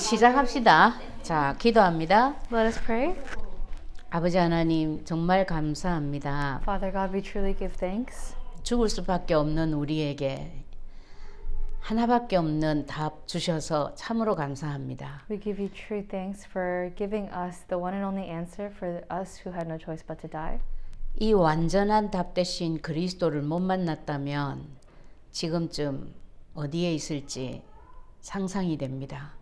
시작합시다. 자, 기도합니다. Let us pray. 아버지 하나님, 정말 감사합니다. Father God, we truly give thanks. 죽을 수밖에 없는 우리에게 하나밖에 없는 답 주셔서 참으로 감사합니다. We give you true thanks for giving us the one and only answer for us who had no choice but to die. 이 완전한 답 대신 그리스도를 못 만났다면 지금쯤 어디에 있을지 상상이 됩니다.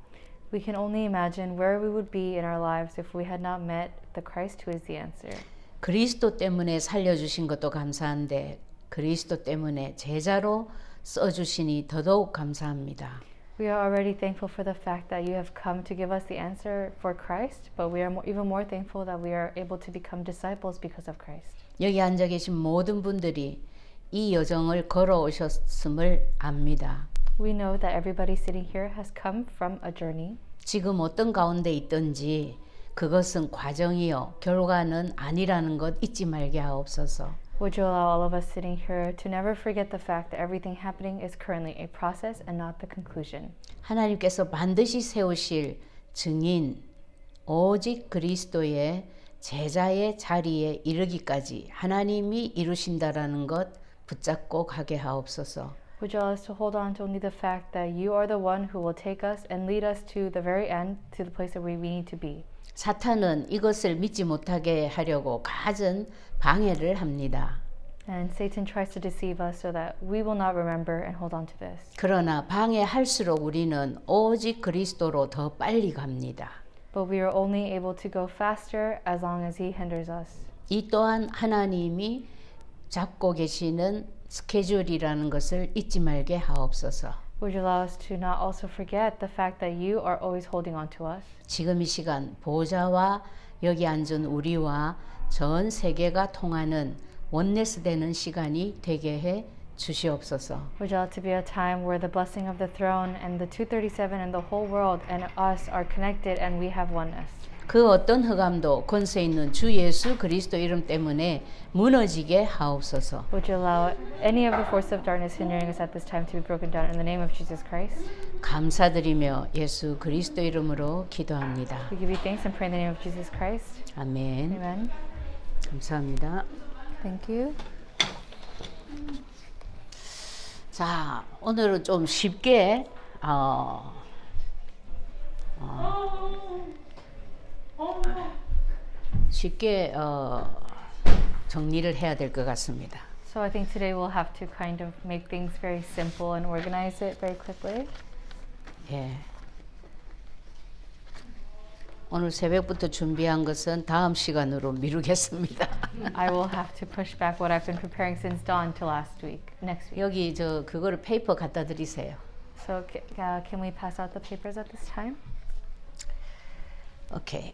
We can only imagine where we would be in our lives if we had not met the Christ who is the answer. 그리스도 때문에 살려주신 것도 감사한데 그리스도 때문에 제자로 써주시니 더더욱 감사합니다. We are already thankful for the fact that you have come to give us the answer for Christ, but we are even more thankful that we are able to become disciples because of Christ. 여기 앉아 계신 모든 분들이 이 여정을 걸어오셨음을 압니다. We know that everybody sitting here has come from a journey. 지금 어떤 가운데 있든지 그것은 과정이요 결과는 아니라는 것 잊지 말게 하옵소서. Would you allow all of us sitting here to never forget the fact that everything happening is currently a process and not the conclusion. 하나님께서 반드시 세우실 증인 오직 그리스도의 제자의 자리에 이르기까지 하나님이 이루신다라는 것 붙잡고 가게 하옵소서. Would you allow us to hold on to only the fact that you are the one who will take us and lead us to the very end, to the place where we need to be. 사탄은 이것을 믿지 못하게 하려고 갖은 방해를 합니다. And Satan tries to deceive us so that we will not remember and hold on to this. 그러나 방해할수록 우리는 오직 그리스도로 더 빨리 갑니다. But we are only able to go faster as long as he hinders us. 이 또한 하나님이 잡고 계시는 스케줄이라는 것을 잊지 말게 하옵소서. Would you allow us to not also forget the fact that you are always holding on to us? 지금 이 시간 보좌와 여기 앉은 우리와 전 세계가 통하는 원네스 되는 시간이 되게 해 주시옵소서. Would you allow it to be a time where the blessing of the throne and the 237 and the whole world and us are connected and we have oneness. 그 어떤 흑암도 권세 있는 주 예수 그리스도 이름 때문에 무너지게 하옵소서. Would you allow any of the forces of darkness hindering us at this time to be broken down in the name of Jesus Christ? 감사드리며 예수 그리스도 이름으로 기도합니다. We give you thanks and pray in the name of Jesus Christ. 아멘. Amen. 감사합니다. Thank you. 자, 오늘은 좀 쉽게 정리를 해야 될 것 같습니다. So I think today we'll have to kind of make things very simple and organize it very quickly. 예. 오늘 새벽부터 준비한 것은 다음 시간으로 미루겠습니다. I will have to push back what I've been preparing since dawn to next week. 여기 그거를 페이퍼 갖다 드리세요. So can we pass out the papers at this time? 오케이.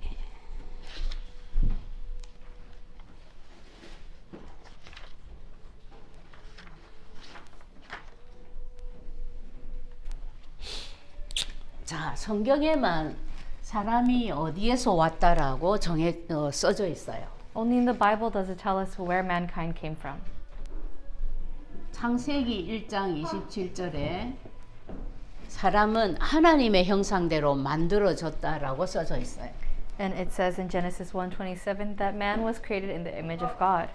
자, 성경에만 사람이 어디에서 왔다라고 써져 있어요. Only in the Bible does it tell us where mankind came from. 창세기 1장 27절에 사람은 하나님의 형상대로 만들어졌다라고 써져 있어요. And it says in Genesis 1:27 that man was created in the image of God.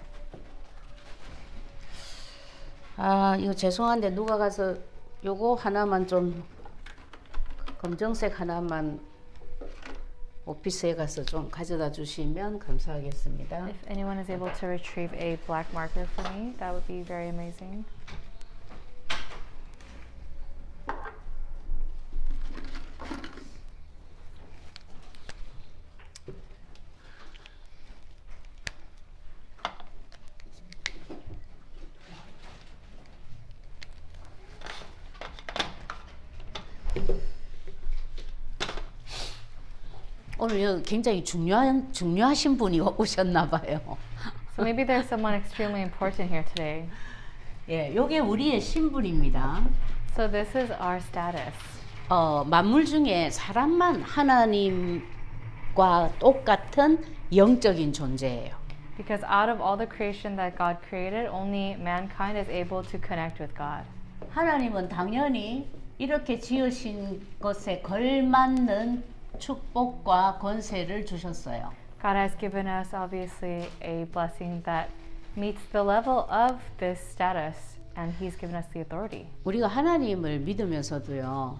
이거 죄송한데 누가 가서 요거 하나만 좀 검정색 하나만 오피스에 가서 좀 가져다 주시면 감사하겠습니다. If anyone is able to retrieve a black marker for me, that would be very amazing. 오늘 굉장히 중요하신 분이 오셨나 봐요. So maybe there's someone extremely important here today. 예, 요게 우리의 신분입니다. So this is our status. 만물 중에 사람만 하나님과 똑같은 영적인 존재예요. Because out of all the creation that God created, only mankind is able to connect with God. 하나님은 당연히 이렇게 지으신 것에 걸맞는 축복과 권세를 주셨어요. God has given us obviously a blessing that meets the level of this status, and He's given us the authority. 우리가 하나님을 믿으면서도요,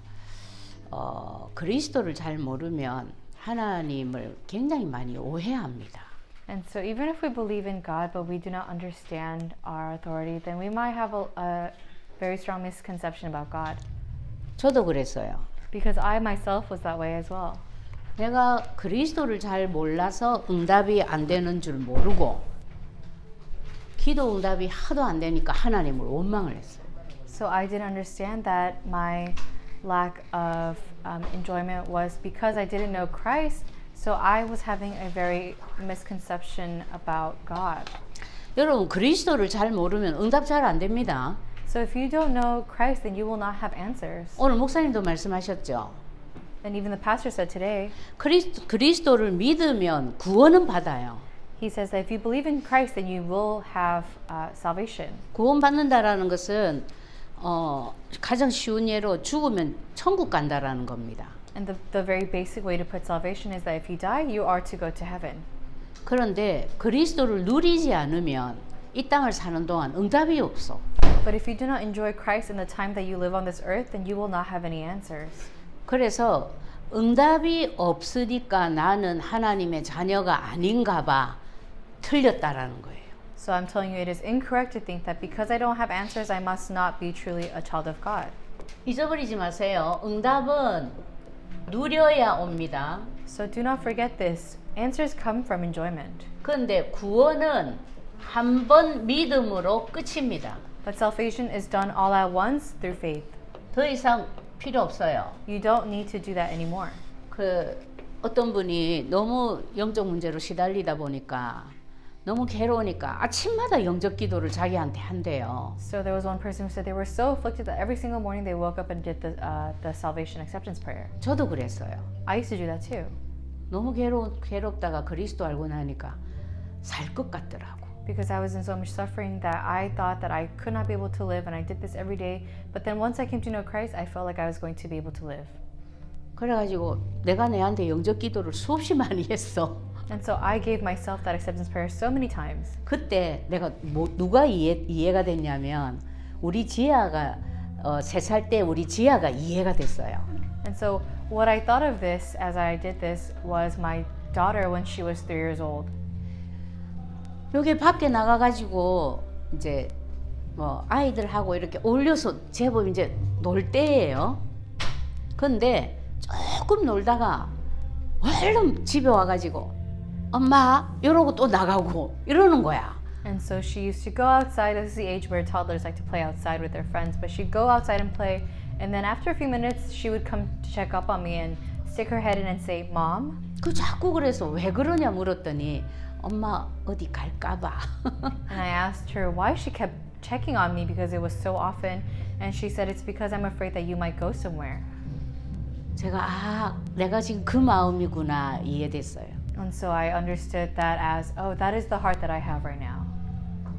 그리스도를 잘 모르면 하나님을 굉장히 많이 오해합니다. And so even if we believe in God, but we do not understand our authority, then we might have a very strong misconception about God. 저도 그랬어요. Because I myself was that way as well. 내가 그리스도를 잘 몰라서 응답이 안 되는 줄 모르고 기도 응답이 하도 안 되니까 하나님을 원망을 했어요. So I didn't understand that my lack of enjoyment was because I didn't know Christ. So I was having a very misconception about God. 여러분 그리스도를 잘 모르면 응답 잘 안 됩니다. So if you don't know Christ, then you will not have answers. 오늘 목사님도 말씀하셨죠. And even the pastor said today, 그리스도를 믿으면 구원은 받아요. he says that if you believe in Christ, then you will have salvation. 구원 받는다라는 것은 가장 쉬운 예로 죽으면 천국 간다라는 겁니다. And the very basic way to put salvation is that if you die, you are to go to heaven. 그런데 그리스도를 누리지 않으면 이 땅을 사는 동안 응답이 없어. But if you do not enjoy Christ in the time that you live on this earth, then you will not have any answers. 그래서 응답이 없으니까 나는 하나님의 자녀가 아닌가 봐 틀렸다라는 거예요. So I'm telling you, it is incorrect to think that because I don't have answers, I must not be truly a child of God. 잊어버리지 마세요. 응답은 누려야 옵니다. So do not forget this. Answers come from enjoyment. 그런데 구원은 한 번 믿음으로 끝입니다. But salvation is done all at once through faith. 더 이상 필요 없어요. You don't need to do that anymore. 어떤 분이 너무 영적 문제로 시달리다 보니까 너무 괴로우니까 아침마다 영적 기도를 자기한테 한대요. So there was one person who said they were so afflicted that every single morning they woke up and did the salvation acceptance prayer. 저도 그랬어요. I used to do that too. 너무 괴롭다가 그리스도 알고 나니까 살 것 같더라고. Because I was in so much suffering that I thought that I could not be able to live, and I did this every day. But then once I came to know Christ, I felt like I was going to be able to live. 그래가지고 내가 내한테 영적 기도를 수없이 많이 했어. And so I gave myself that acceptance prayer so many times. 그때 내가 누가 이해가 됐냐면 우리 지아가 3살 때 우리 지아가 이해가 됐어요. And so what I thought of this as I did this was my daughter when she was 3 years old. 여기 밖에 나가가지고 이제 아이들하고 이렇게 어울려서 제법 이제 놀 때예요. 근데 조금 놀다가 얼른 집에 와가지고 엄마 이러고 또 나가고 이러는 거야. And so she used to go outside. This is the age where toddlers like to play outside with their friends. But she'd go outside and play. And then after a few minutes, she would come to check up on me and stick her head in and say, Mom? 자꾸 그래서 왜 그러냐 물었더니 엄마 어디 갈까봐. And I asked her why she kept checking on me because it was so often. And she said, it's because I'm afraid that you might go somewhere. 제가 내가 지금 그 마음이구나 이해됐어요. And so I understood that as, oh, that is the heart that I have right now.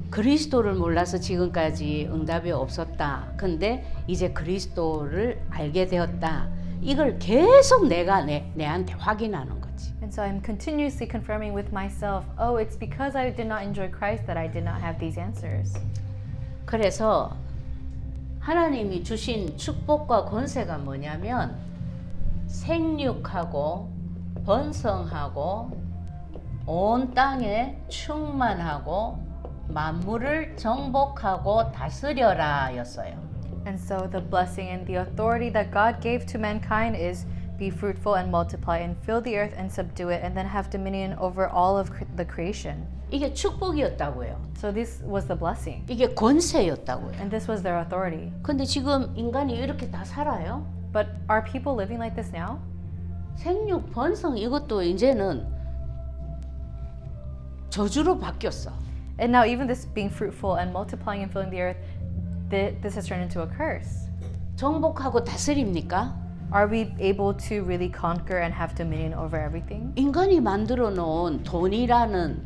그리스도를 몰라서 지금까지 응답이 없었다. 근데 이제 그리스도를 알게 되었다. 이걸 계속 내가 내한테 확인하는 거지. And so I'm continuously confirming with myself, oh, it's because I did not enjoy Christ that I did not have these answers. 그래서 하나님이 주신 축복과 권세가 뭐냐면 생육하고 번성하고 온 땅에 충만하고 만물을 정복하고 다스려라 였어요. And so the blessing and the authority that God gave to mankind is be fruitful and multiply and fill the earth and subdue it and then have dominion over all of the creation. 이게 축복이었다고요. So this was the blessing. 이게 권세였다고요. And this was their authority. 근데 지금 인간이 이렇게 다 살아요? But are people living like this now? 생육, 번성 이것도 이제는 저주로 바뀌었어. And now even this being fruitful and multiplying and filling the earth, this has turned into a curse. 정복하고 다스립니까? Are we able to really conquer and have dominion over everything? 인간이 만들어 놓은 돈이라는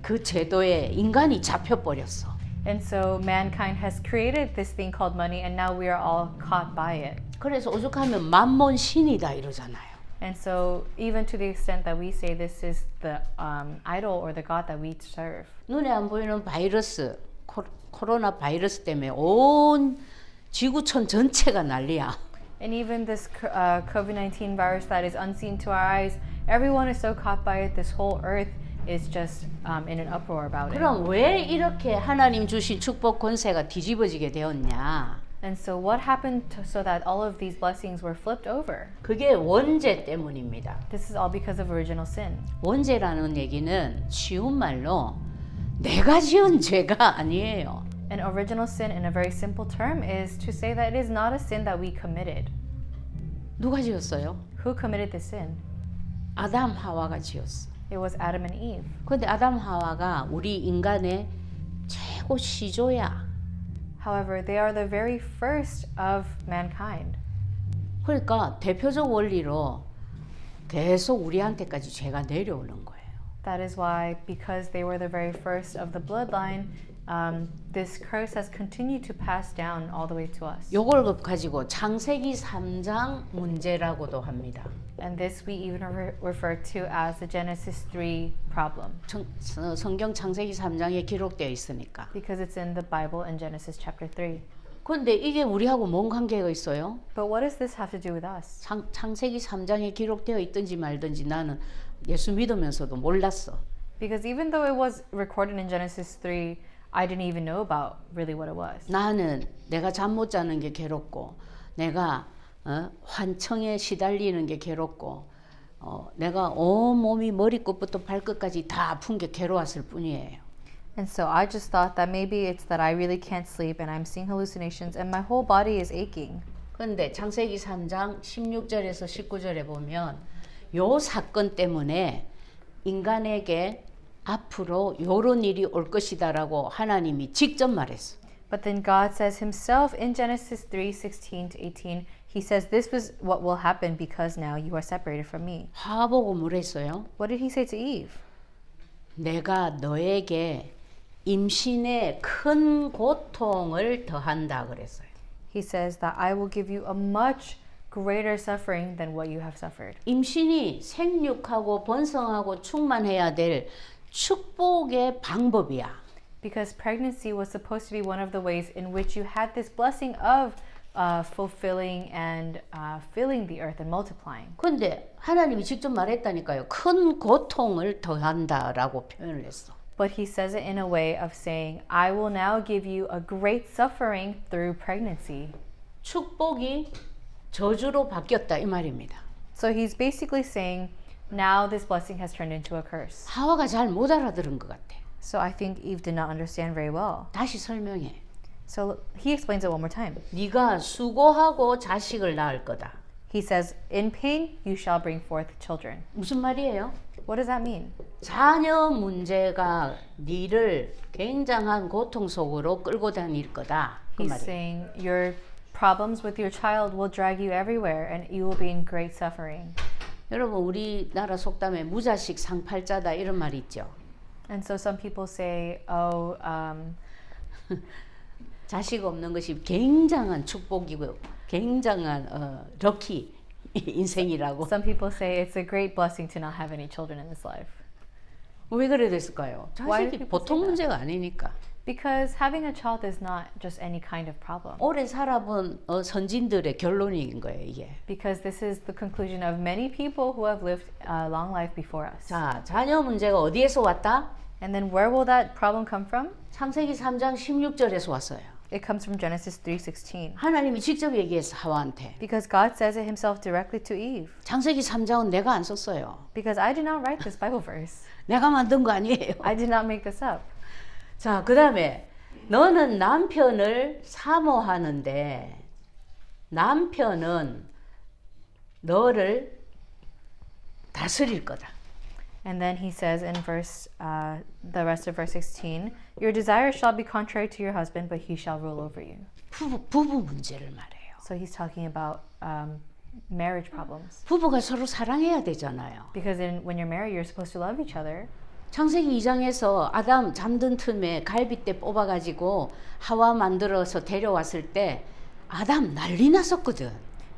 그 제도에 인간이 잡혀버렸어. And so mankind has created this thing called money and now we are all caught by it. 그래서 오죽하면 만몬 신이다 이러잖아요. And so, even to the extent that we say this is the idol or the God that we serve, 눈에 안 보이는 바이러스, 코로나 바이러스 때문에 온 지구촌 전체가 난리야. and even this COVID-19 virus that is unseen to our eyes, everyone is so caught by it. This whole earth is just in an uproar about it. 그럼 왜 이렇게 하나님 주신 축복 권세가 뒤집어지게 되었냐? And so, what happened so that all of these blessings were flipped over? 그게 원죄 때문입니다. This is all because of original sin. 원죄라는 얘기는 쉬운 말로 내가 지은 죄가 아니에요. An original sin, in a very simple term, is to say that it is not a sin that we committed. 누가 지었어요? Who committed this sin? 아담 하와가 지었어. It was Adam and Eve. 근데 아담 하와가 우리 인간의 최고 시조야. However, they are the very first of mankind. 그러니까 대표적 원리로 계속 우리한테까지 죄가 내려오는 거예요. That is why, because they were the very first of the bloodline, this curse has continued to pass down all the way to us. 요걸 가지고 창세기 3장 문제라고도 합니다. And this we even refer to as the Genesis 3 problem, 성경 창세기 3장에 기록되어 있으니까. because it's in the Bible in Genesis chapter 3. 근데 이게 우리하고 뭔 관계가 있어요? But what does this have to do with us? 창세기 3장에 기록되어 있든지 말든지 나는 예수 믿으면서도 몰랐어. Because even though it was recorded in Genesis 3, I didn't even know about really what it was. 나는 내가 잠 못 자는 게 괴롭고 내가 환청에 시달리는 게 괴롭고 내가 온 몸이 머리끝부터 발끝까지 다 아픈 게 괴로웠을 뿐이에요. And so I just thought that maybe it's that I really can't sleep and I'm seeing hallucinations and my whole body is aching. 그런데 창세기 3장 16절에서 19절에 보면 요 사건 때문에 인간에게 앞으로 요런 일이 올 것이다라고 하나님이 직접 말했어. But then God says himself in Genesis 3:16 to 18, he says this was what will happen because now you are separated from me. 하와 보고 뭐랬어요? What did he say to Eve? 내가 너에게 임신의 큰 고통을 더한다 그랬어요. He says that I will give you a much greater suffering than what you have suffered. 임신이 생육하고 번성하고 충만해야 될 축복의 방법이야. Because pregnancy was supposed to be one of the ways in which you had this blessing of fulfilling and filling the earth and multiplying. 근데 하나님이 직접 말했다니까요. 큰 고통을 더한다라고 표현을 했어. But he says it in a way of saying, I will now give you a great suffering through pregnancy. 축복이 저주로 바뀌었다 이 말입니다. So he's basically saying, now this blessing has turned into a curse. 하와가 잘 못 알아들은 것 같아. So I think Eve did not understand very well. 다시 설명해. So he explains it one more time. 네가 수고하고 자식을 낳을 거다. He says, in pain you shall bring forth children. 무슨 말이에요? What does that mean? 자녀 문제가 네를 굉장한 고통 속으로 끌고 다닐 거다. 그 He's 말이에요. saying your problems with your child will drag you everywhere and you will be in great suffering. 여러분 우리나라 속담에 무자식 상팔자다 이런 말이 있죠. And so some people say, oh, 자식 없는 것이 굉장한 축복이고 굉장한 럭키 인생이라고. some people say it's a great blessing to not have any children in this life. 왜 그래 됐을까요? Why do 자식이 people 보통 say that? 문제가 아니니까. Because having a child is not just any kind of problem. 오래 살아본 선진들의 결론인 거예요 이게. Because this is the conclusion of many people who have lived a long life before us. 자, 자녀 문제가 어디에서 왔다? And then where will that problem come from? 창세기 3장 16절에서 왔어요. It comes from Genesis 3:16. 하나님이 직접 얘기했어 하와한테. Because God says it himself directly to Eve. 창세기 3장은 내가 안 썼어요. Because I did not write this Bible verse. 내가 만든 거 아니에요. I did not make this up. 자, 그 다음에 너는 남편을 사모하는데 남편은 너를 다스릴 거다. And then he says in the rest of verse 16, your desire shall be contrary to your husband, but he shall rule over you. 부부 문제를 말해요. So he's talking about marriage problems. 부부가 서로 사랑해야 되잖아요. Because when you're married, you're supposed to love each other. 창세기 2장에서 아담 잠든 틈에 갈빗대 뽑아가지고 하와 만들어서 데려왔을 때 아담 난리 났었거든.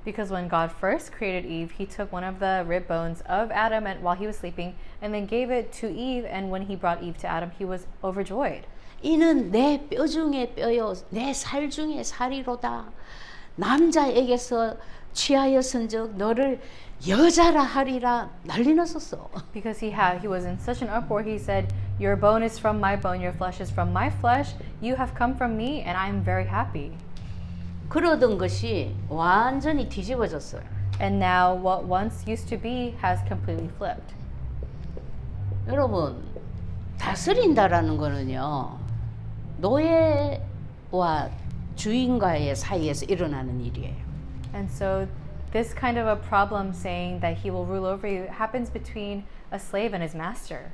Because when God first created Eve, he took one of the rib bones of Adam and while he was sleeping and then gave it to Eve, and when he brought Eve to Adam, he was overjoyed. 이는 내 뼈 중에 뼈요 내 살 중에 살이로다. 남자에게서 취하였은즉 너를 여자라 하리라 난리 났었어. Because he was in such an uproar, he said, "Your bone is from my bone, your flesh is from my flesh. You have come from me, and I am very happy." 그러던 것이 완전히 뒤집어졌어요. And now what once used to be has completely flipped. 여러분, 다스린다라는 거는요, 노예와 주인과의 사이에서 일어나는 일이에요. And so this kind of a problem saying that he will rule over you happens between a slave and his master.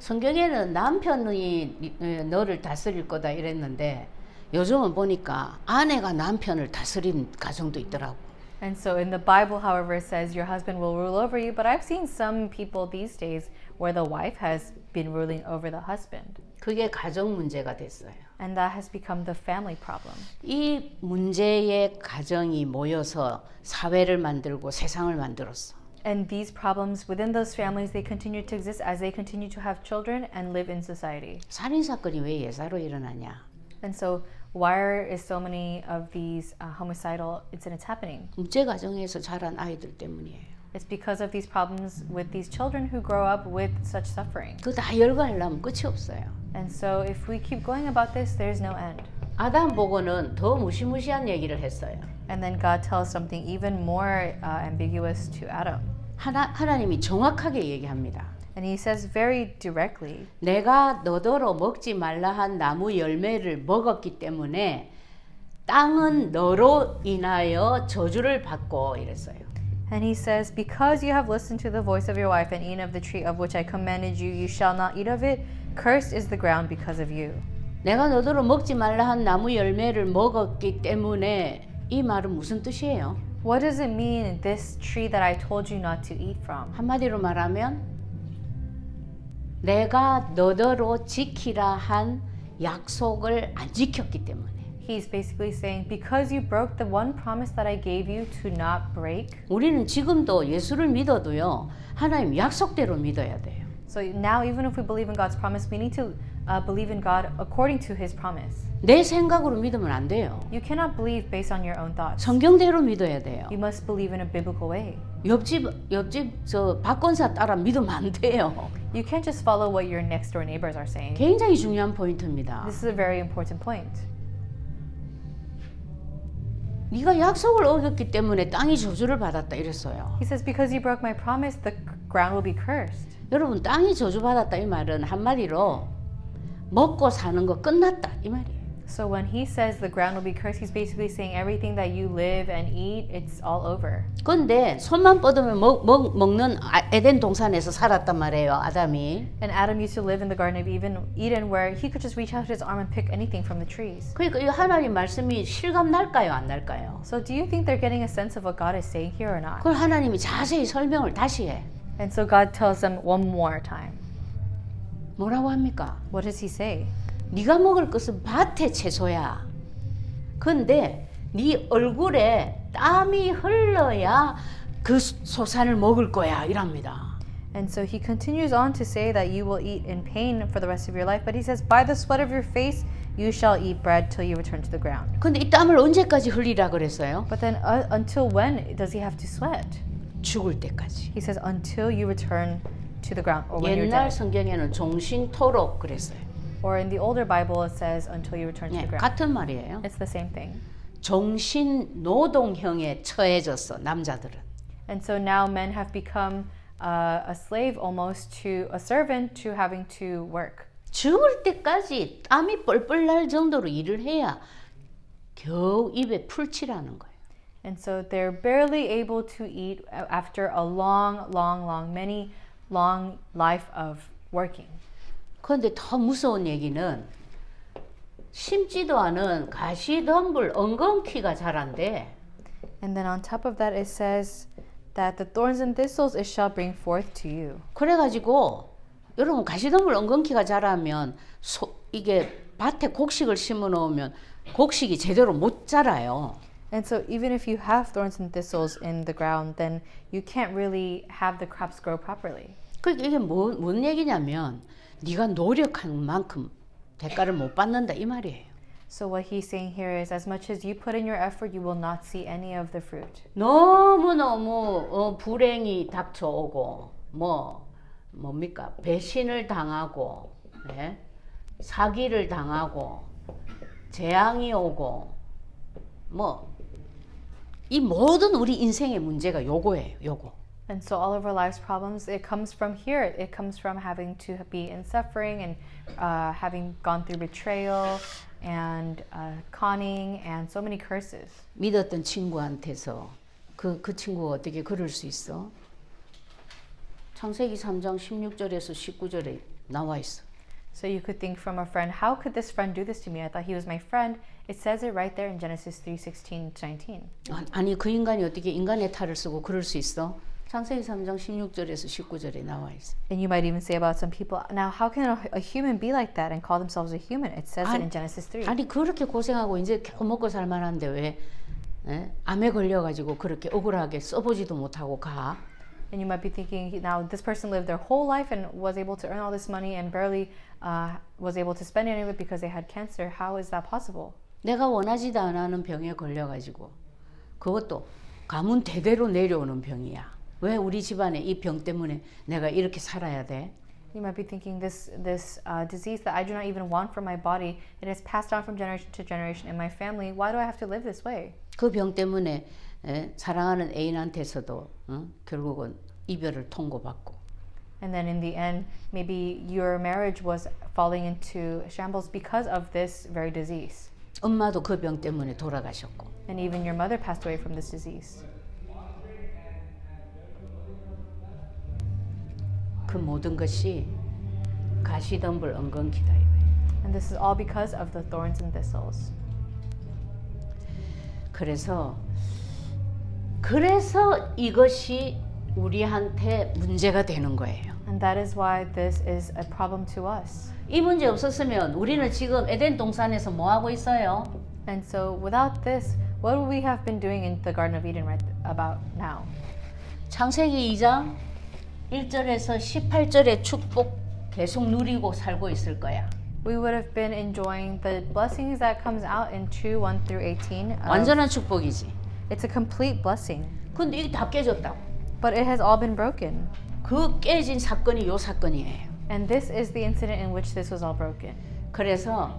성경에는 남편이 너를 다스릴 거다 이랬는데 요즘은 보니까 아내가 남편을 다스린 가정도 있더라고. And so in the Bible, however, it says your husband will rule over you, but I've seen some people these days where the wife has been ruling over the husband. 그게 가정 문제가 됐어요. And that has become the family problem. 이 문제의 가정이 모여서 사회를 만들고 세상을 만들었어. And these problems within those families, they continue to exist as they continue to have children and live in society. 살인 사건이 왜 예사로 일어나냐? And so why is so many of these homicidal incidents happening? 문제 가정에서 자란 아이들 때문이에요. It's because of these problems with these children who grow up with such suffering. 그거 다 열거하려면 끝이 없어요. And so if we keep going about this, there's no end. 아담 보고는 더 무시무시한 얘기를 했어요. And then God tells something even more ambiguous to Adam. 하나님이 정확하게 얘기합니다. And he says very directly, 내가 너더러 먹지 말라 한 나무 열매를 먹었기 때문에 땅은 너로 인하여 저주를 받고 이랬어요. and he says, because you have listened to the voice of your wife and eaten of the tree of which I commanded you, you shall not eat of it. Cursed is the ground because of you. 내가 너더러 먹지 말라 한 나무 열매를 먹었기 때문에 이 말은 무슨 뜻이에요? What does it mean, this tree that I told you not to eat from? 한마디로 말하면 내가 너더러 지키라 한 약속을 안 지켰기 때문에. He's basically saying, because you broke the one promise that I gave you to not break. 우리는 지금도 예수를 믿어도요, 하나님 약속대로 믿어야 돼요. So now, even if we believe in God's promise, we need to believe in God according to His promise. 내 생각으로 믿으면 안 돼요. You cannot believe based on your own thoughts. 성경대로 믿어야 돼요. You must believe in a biblical way. 옆집 저 박건사 따라 믿으면 안 돼요. You can't just follow what your next door neighbors are saying. 굉장히 중요한 포인트입니다. This is a very important point. 네가 약속을 어겼기 때문에 땅이 저주를 받았다 이랬어요. He says, because you broke my promise, the ground will be cursed. 여러분, 땅이 저주받았다 이 말은 한마디로 먹고 사는 거 끝났다 이 말이에요. So when he says the ground will be cursed, he's basically saying everything that you live and eat, it's all over. 근데 손만 뻗으면 먹는 에덴 동산에서 살았단 말이에요, 아담이. And Adam used to live in the Garden of Eden where he could just reach out his arm and pick anything from the trees. 그러니까 이 하나님 말씀이 실감 날까요, 안 날까요? So do you think they're getting a sense of what God is saying here or not? 그걸 하나님이 자세히 설명을 다시 해. And so God tells them one more time. 뭐라고 합니까? What does he say? 네가 먹을 것은 밭의 채소야. 근데 네 얼굴에 땀이 흘러야 그 소산을 먹을 거야 이랍니다. And so he continues on to say that you will eat in pain for the rest of your life, but he says, by the sweat of your face you shall eat bread till you return to the ground. 근데 이 땀을 언제까지 흘리라 그랬어요? But then until when does he have to sweat? 죽을 때까지. He says, until you return to the ground, or when you're 옛날 dead. 성경에는 종신토록 그랬어요. Or in the older Bible it says, until you return to 네, the ground. 같은 말이에요. It's the same thing. 종신 노동형에 처해졌어 남자들은. And so now men have become a slave almost to a servant to having to work. 죽을 때까지 땀이 뻘뻘 날 정도로 일을 해야 겨우 입에 풀칠하는 거예요. And so they're barely able to eat after a long life of working. 그런데 더 무서운 얘기는 심지도 않은 가시덤불 엉겅퀴가 자란대. And then on top of that it says that the thorns and thistles it shall bring forth to you. 그래가지고 여러분 가시덤불 엉겅퀴가 자라면 이게 밭에 곡식을 심어 놓으면 곡식이 제대로 못 자라요. And so, even if you have thorns and thistles in the ground, then you can't really have the crops grow properly. 그러니까 이게 뭔 얘기냐면 네가 노력한 만큼 대가를 못 받는다 이 말이에요. So, what he's saying here is as much as you put in your effort, you will not see any of the fruit. 너무너무 불행이 닥쳐오고 뭡니까? 배신을 당하고 예? 사기를 당하고 재앙이 오고 이 모든 우리 인생의 문제가 요거예요. 요거. And so, all of our life's problems, it comes from here. It comes from having to be in suffering and having gone through betrayal and conning and so many curses. 믿었던 친구한테서 그 친구가 어떻게 그럴 수 있어? 창세기 3장 16절에서 19절에 나와 있어. So you could think from a friend, how could this friend do this to me? I thought he was my friend. It says it right there in Genesis 3:16-19. 아니 그 인간이 어떻게 인간의 탈을 쓰고 그럴 수 있어? 창세기 3장 16절에서 19절에 나와 있어. And you might even say about some people, now how can a human be like that and call themselves a human? It says it in Genesis 3. 아니 그렇게 고생하고 이제 겨우 먹고 살만한데 왜 암에 걸려가지고 그렇게 억울하게 써보지도 못하고 가? And you might be thinking, now this person lived their whole life and was able to earn all this money and barely was able to spend any of it because they had cancer. How is that possible? 내가 원하지도 않은 병에 걸려가지고 그것도 가문 대대로 내려오는 병이야. 왜 우리 집안에 이 병 때문에 내가 이렇게 살아야 돼? You might be thinking this disease that I do not even want for my body, it is passed down from generation to generation in my family. Why do I have to live this way? 그 병 때문에 사랑하는 애인한테서도 결국은 이별을 통고받고. And then in the end, maybe your marriage was falling into shambles because of this very disease. 엄마도 그 병 때문에 돌아가셨고. And even your mother passed away from this disease. 그 모든 것이 가시덤불 엉겅퀴다 이거예요. And this is all because of the thorns and thistles. 그래서 이것이 우리한테 문제가 되는 거예요. And that is why this is a problem to us. 이 문제 없었으면 우리는 지금 에덴 동산에서 뭐 하고 있어요? And so without this, what would we have been doing in the Garden of Eden right about now? 창세기 2장 1절에서 18절의 축복 계속 누리고 살고 있을 거야. We would have been enjoying the blessings that comes out in 2:1 through 18. 완전한 축복이지. It's a complete blessing. 근데 이게 다 깨졌다고. But it has all been broken. 그 깨진 사건이 요 사건이에요. And this is the incident in which this was all broken. 그래서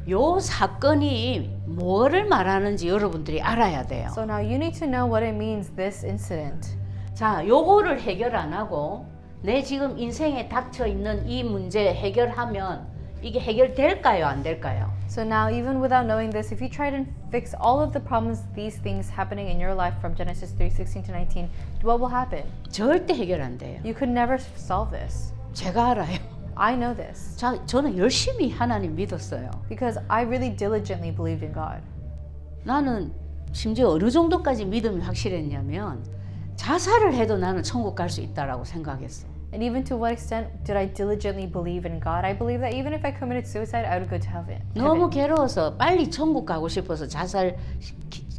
요 사건이 뭐를 말하는지 여러분들이 알아야 돼요. So now you need to know what it means, this incident. 자, 요거를 해결 안 하고 내 지금 인생에 닥쳐 있는 이 문제 해결하면 이게 해결될까요, 안 될까요? So now, even without knowing this, if you try to fix all of the problems, these things happening in your life from Genesis 3:16-19, what will happen? 절대 해결 안 돼요. You could never solve this. 제가 알아요. I know this 자, 저는 열심히 하나님 믿었어요. because I really diligently believed in God. 나는 심지어 어느 정도까지 믿음이 확실했냐면 자살을 해도 나는 천국 갈 수 있다라고 생각했어. And even to what extent did I diligently believe in God? I believe that even if I committed suicide, I would go to heaven. 너무 괴로워서 빨리 천국 가고 싶어서 자살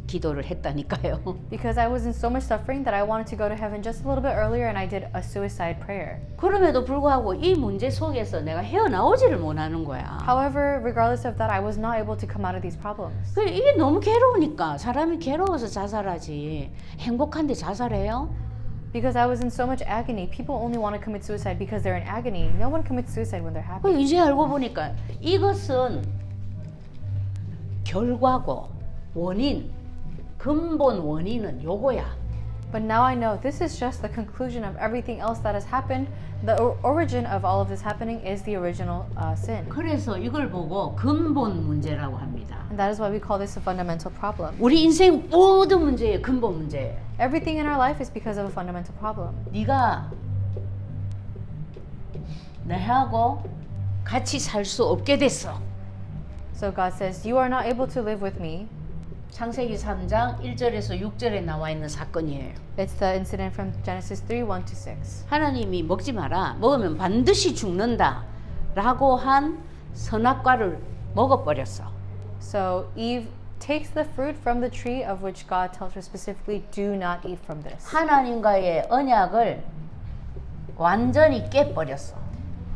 기도를 했다니까요. Because I was in so much suffering that I wanted to go to heaven just a little bit earlier, and I did a suicide prayer. 그럼에도 불구하고 이 문제 속에서 내가 헤어나오지를 못하는 거야. However, regardless of that, I was not able to come out of these problems. 그래, 이게 너무 괴로우니까 사람이 괴로워서 자살하지 행복한데 자살해요? Because I was in so much agony. People only want to commit suicide because they're in agony. No one commits suicide when they're happy. 그 이제 알고 보니까 이것은 결과고 원인, 근본 원인은 요거야. But now I know this is just the conclusion of everything else that has happened. The origin of all of this happening is the original sin. 그래서 이걸 보고 근본 문제라고 합니다. And that is why we call this a fundamental problem. 우리 인생 모든 문제의 근본 문제예요. Everything in our life is because of a fundamental problem. 네가 나하고 같이 살 수 없게 됐어. So God says, you are not able to live with me. 창세기 3장 1절에서 6절에 나와 있는 사건이에요. It's the incident from Genesis 3:1-6. 하나님이 먹지 마라. 먹으면 반드시 죽는다. 라고 한 선악과를 먹어버렸어. So Eve takes the fruit from the tree of which God tells her specifically, do not eat from this. 하나님과의 언약을 완전히 깨버렸어.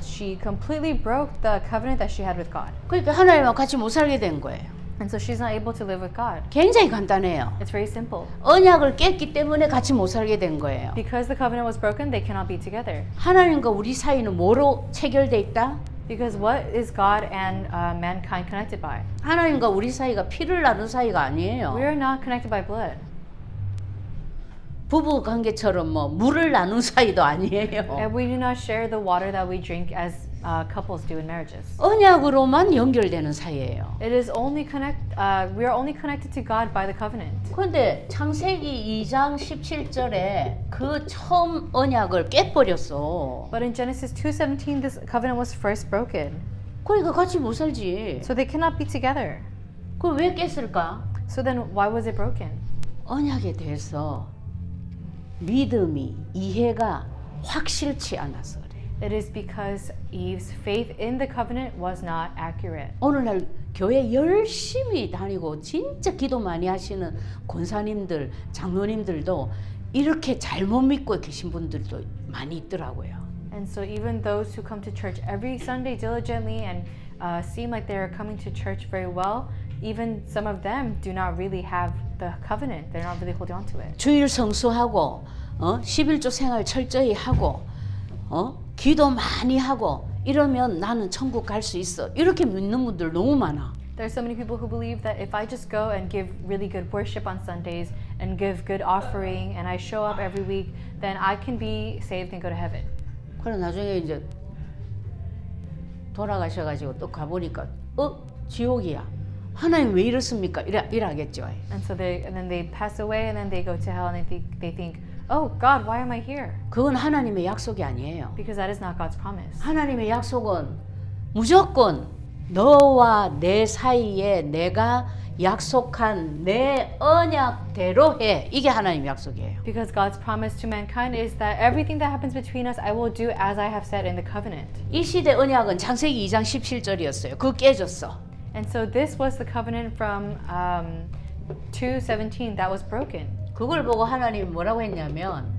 She completely broke the covenant that she had with God. 그러니까 하나님과 같이 못 살게 된 거예요. And so she's not able to live with God. 굉장히 간단해요. It's very simple. 언약을 깼기 때문에 같이 못 살게 된 거예요. Because the covenant was broken, they cannot be together. 하나님과 우리 사이는 뭐로 체결돼 있다? Because what is God and mankind connected by? 하나님과 우리 사이가 피를 나눈 사이가 아니에요. We are not connected by blood. 부부 관계처럼 뭐 물을 나눈 사이도 아니에요. And we do not share the water that we drink as couples do in marriages. 언약으로만 연결되는 사이예요. It is only we are only connected to God by the covenant. 그런데 창세기 2장 17절에 그 처음 언약을 깨버렸어. But in Genesis 2:17, this covenant was first broken. 그러니까 같이 못 살지. So they cannot be together. 그럼 왜 깼을까? So then why was it broken? 언약에 대해서 믿음이 이해가 확실치 않아서 그래. It is because Eve's faith in the covenant was not accurate. 오늘날 교회 열심히 다니고 진짜 기도 많이 하시는 권사님들, 장로님들도 이렇게 잘못 믿고 계신 분들도 많이 있더라고요. And so even those who come to church every Sunday diligently and seem like they're coming to church very well, even some of them do not really have the covenant. They're not really holding on to it. 주일 성수하고 11조 생활 철저히 하고 기도 많이 하고 이러면 나는 천국 갈 수 있어. 이렇게 믿는 분들 너무 많아. There are so many people who believe that if I just go and give really good worship on Sundays and give good offering and I show up every week, then I can be saved and go to heaven. 그래 나중에 이제 돌아가셔가지고 또 가보니까 지옥이야. 하나님 왜 이렇습니까? 이러겠죠. And then they pass away and then they go to hell and they think, oh God, why am I here? 그건 하나님의 약속이 아니에요. Because that is not God's promise. 하나님의 약속은 무조건 너와 내 사이에 내가 약속한 내 언약대로 해. 이게 하나님의 약속이에요. Because God's promise to mankind is that everything that happens between us, I will do as I have said in the covenant. 이 시대 언약은 창세기 2장 17절이었어요. 그거 깨졌어. And so this was the covenant from 2:17 that was broken. 그걸 보고 하나님이 뭐라고 했냐면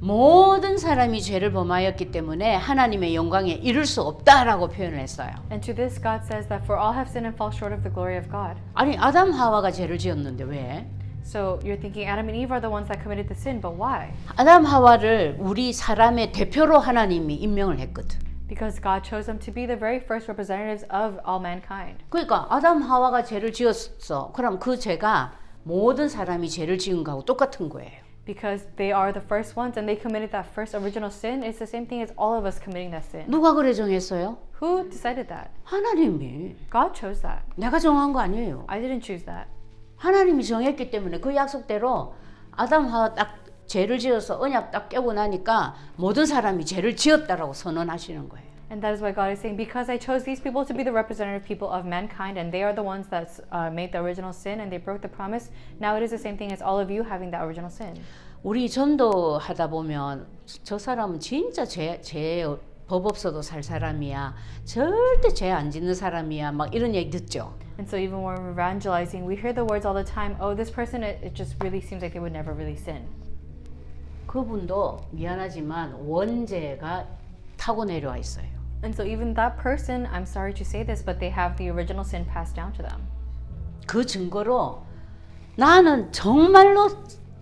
모든 사람이 죄를 범하였기 때문에 하나님의 영광에 이를 수 없다라고 표현을 했어요. And to this God says that for all have sinned and fall short of the glory of God. 아니 아담 하와가 죄를 지었는데 왜? So you're thinking Adam and Eve are the ones that committed the sin, but why? 아담 하와를 우리 사람의 대표로 하나님이 임명을 했거든. Because God chose them to be the very first representatives of all mankind. 그러니까 아담 하와가 죄를 지었어. 그럼 그 죄가 모든 사람이 죄를 지은 거하고 똑같은 거예요. Because they are the first ones and they committed that first original sin, it's the same thing as all of us committing that sin. 누가 그래 정했어요? Who decided that? 하나님이. God chose that. 내가 정한 거 아니에요. I didn't choose that. 하나님이 정했기 때문에 그 약속대로 아담 하와 딱 죄를 지어서 언약 딱 깨고 나니까 모든 사람이 죄를 지었다라고 선언하시는 거예요. And that is why God is saying, because I chose these people to be the representative people of mankind, and they are the ones that made the original sin, and they broke the promise. Now it is the same thing as all of you having that original sin. 우리 전도하다 보면 저 사람은 진짜 죄 법 없어도 살 사람이야. 절대 죄 안 짓는 사람이야. 막 이런 얘기 듣죠. And so even when we're evangelizing, we hear the words all the time, oh, this person, it just really seems like they would never really sin. 그분도 미안하지만 원죄가 타고 내려와 있어요. And so even that person, I'm sorry to say this, but they have the original sin passed down to them. 그 증거로 나는 정말로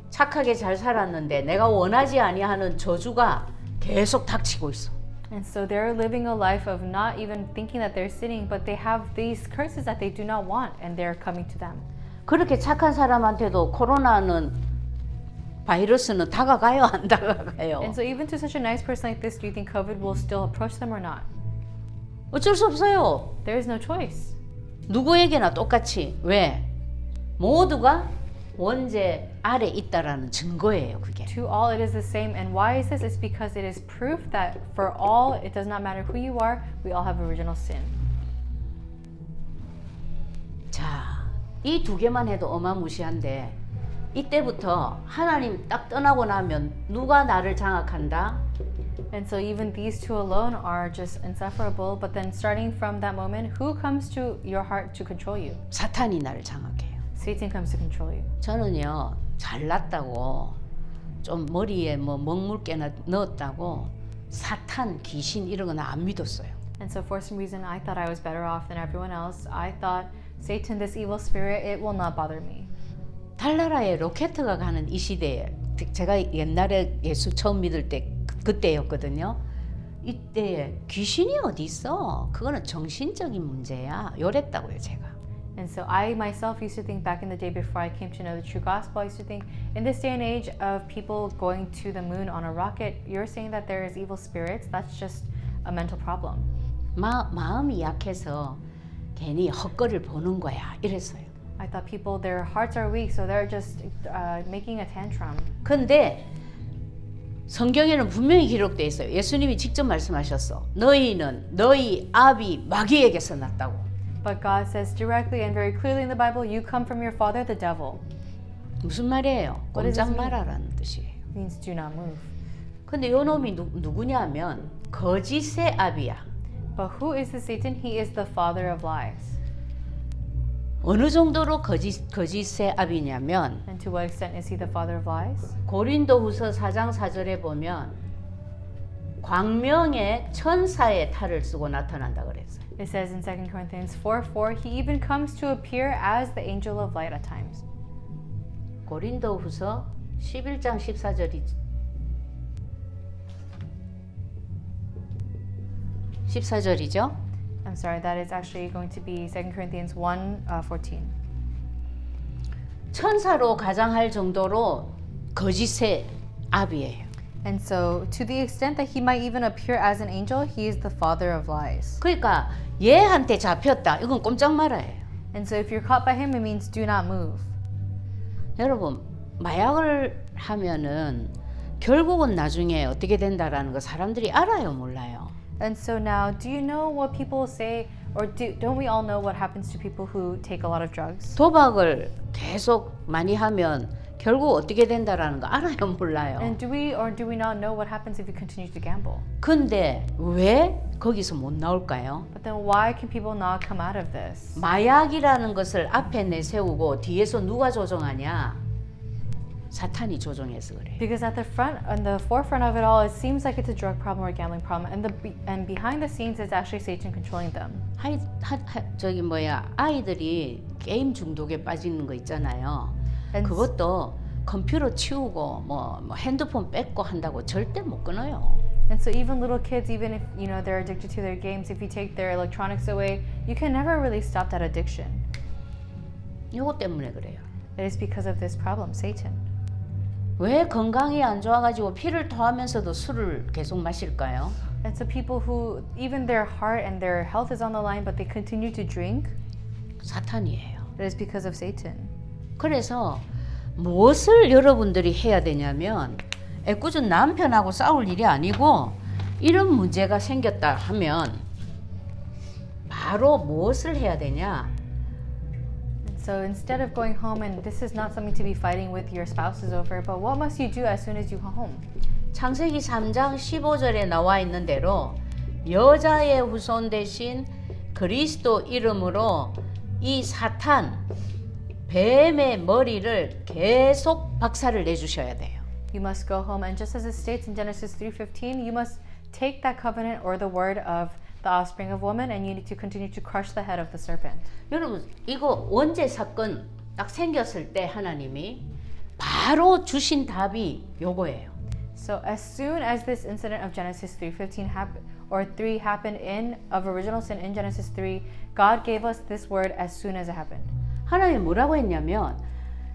착하게 잘 살았는데 내가 원하지 아니하는 저주가 계속 닥치고 있어. And so they're living a life of not even thinking that they're sinning, but they have these curses that they do not want, and they're coming to them. 그렇게 착한 사람한테도 바이러스는 다가가요, 안 다가가요? And so even to such a nice person like this, do you think COVID will still approach them or not? 어쩔 수 없어요. There is no choice. 누구에게나 똑같이. 왜? 모두가 원죄 아래 있다라는 증거예요, 그게. To all it is the same. And why is this? It's because it is proof that for all, it does not matter who you are, we all have original sin. 자, 이 두 개만 해도 어마무시한데 이때부터 하나님 딱 떠나고 나면 누가 나를 장악한다? And so even these two alone are just insufferable. But then starting from that moment, who comes to your heart to control you? 사탄이 나를 장악해요. Satan comes to control you. 저는요 잘났다고 좀 머리에 뭐 먹물개나 넣었다고 사탄, 귀신 이런 건 안 믿었어요. And so for some reason, I thought I was better off than everyone else. I thought, Satan, this evil spirit, it will not bother me. 달나라에 로켓가 가는 이 시대에 제가 옛날에 예수 처음 믿을 때 그때였거든요. 이때에 귀신이 어디 있어? 그거는 정신적인 문제야. 요랬다고요 제가. And so I myself used to think back in the day before I came to know the true gospel, I used to think in this day and age of people going to the moon on a rocket, you're saying that there is evil spirits? That's just a mental problem. 마음이 약해서 괜히 헛거리를 보는 거야. 이랬어요. I thought people, their hearts are weak, so they're just making a tantrum. 근데 성경에는 분명히 기록되어 있어요. 예수님이 직접 말씀하셨어. 너희는 너희 아비 마귀에게서 났다고. But God says directly and very clearly in the Bible, you come from your father, the devil. 무슨 말이에요? What does this 꼼짝 mean? 말아라는 뜻이에요. It means do not move. 근데 요 놈이 누구냐면 거짓의 아비야. But who is the Satan? He is the father of lies. 어느 정도로 거짓의 아비냐면 And to what extent is he the father of lies? 고린도후서 4장 4절에 보면 광명의 천사의 탈을 쓰고 나타난다 그랬어요. It says in 2 Corinthians 4:4, he even comes to appear as the angel of light at times. 고린도후서 11장 14절이 14절이죠. I'm sorry, that is actually going to be 2 Corinthians 1:14. 천사로 가장할 정도로 거짓의 아비예요. And so, to the extent that he might even appear as an angel, he is the father of lies. 그러니까 얘한테 잡혔다. 이건 꼼짝 말아요. And so, if you're caught by him, it means do not move. 여러분 마약을 하면은 결국은 나중에 어떻게 된다라는 거 사람들이 알아요, 몰라요? And so now, do you know what people say, or don't we all know what happens to people who take a lot of drugs? 도박을 계속 많이 하면 결국 어떻게 된다라는 거 알아요, 몰라요? And do we not know what happens if you continue to gamble? 근데 왜 거기서 못 나올까요? But then why can people not come out of this? 마약이라는 것을 앞에 내세우고 뒤에서 누가 조종하냐? 사탄이 조종해서 그래. Because at the forefront of it all, it seems like it's a drug problem or a gambling problem, and behind the scenes, it's actually Satan controlling them. 아이들이 게임 중독에 빠지는 거 있잖아요. And 그것도 컴퓨터 치우고 뭐 핸드폰 뺏고 한다고 절대 못 끊어요. And so even little kids, even if they're addicted to their games, if you take their electronics away, you can never really stop that addiction. 이거 때문에 그래요. It is because of this problem, Satan. 왜 건강이 안 좋아가지고 피를 토하면서도 술을 계속 마실까요? And so people who even their heart and their health is on the line, but they continue to drink, 사탄이에요. it is because of Satan. 그래서 무엇을 여러분들이 해야 되냐면 애꿎은 남편하고 싸울 일이 아니고 이런 문제가 생겼다 하면 바로 무엇을 해야 되냐? So instead of going home, and this is not something to be fighting with your spouses over, but what must you do as soon as you go home? 창세기 3장 15절에 나와 있는 대로 여자의 후손 대신 그리스도 이름으로 이 사탄 뱀의 머리를 계속 박살을 내주셔야 돼요. You must go home, and just as it states in Genesis 3:15, you must take that covenant or the word of the offspring of woman, and you need to continue to crush the head of the serpent. 여러분 이거 원죄 사건 딱 생겼을 때 하나님이 바로 주신 답이 요거예요. So as soon as this incident of Genesis 3:15 happened of original sin in Genesis 3, God gave us this word as soon as it happened. 하나님 뭐라고 했냐면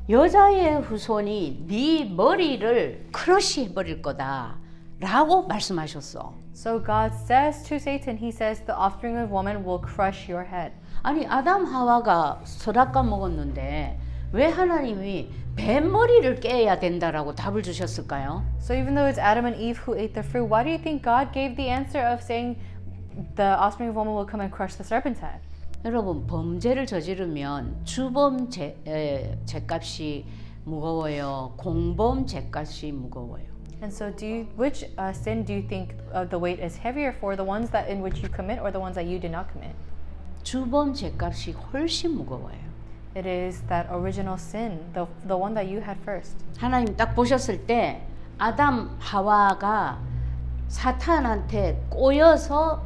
여자의 후손이 네 머리를 크러쉬해버릴 거다 라고 말씀하셨어. So God says to Satan, he says, the offspring of woman will crush your head. 아니 아담 하와가 선악과 먹었는데 왜 하나님이 뱀 머리를 깨야 된다라고 답을 주셨을까요? So even though it's Adam and Eve who ate the fruit, why do you think God gave the answer of saying the offspring of woman will come and crush the serpent's head? 여러분 범죄를 저지르면 주범 죄값이 무거워요. 공범 죄값이 무거워요. And so, which sin do you think the weight is heavier for? The ones that in which you commit, or the ones that you did not commit? 주범 죄값이 훨씬 무거워요. It is that original sin, the one that you had first. 하나님 딱 보셨을 때 아담 하와가 사탄한테 꼬여서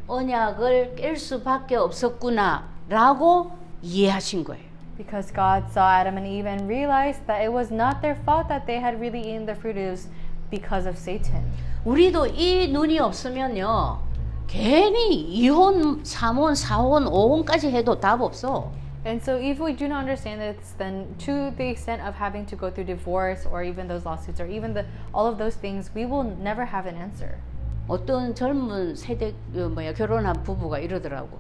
언약을 깰 수밖에 없었구나라고 이해하신 거예요. Because God saw Adam and Eve and realized that it was not their fault that they had really eaten the fruit. It was because of Satan. 우리도 이 눈이 없으면요 괜히 이혼, 3혼, 4혼, 5혼까지 해도 답 없어. And so if we do not understand this, then to the extent of having to go through divorce or even those lawsuits or even all of those things, we will never have an answer. 어떤 젊은 세대 결혼한 부부가 이러더라고.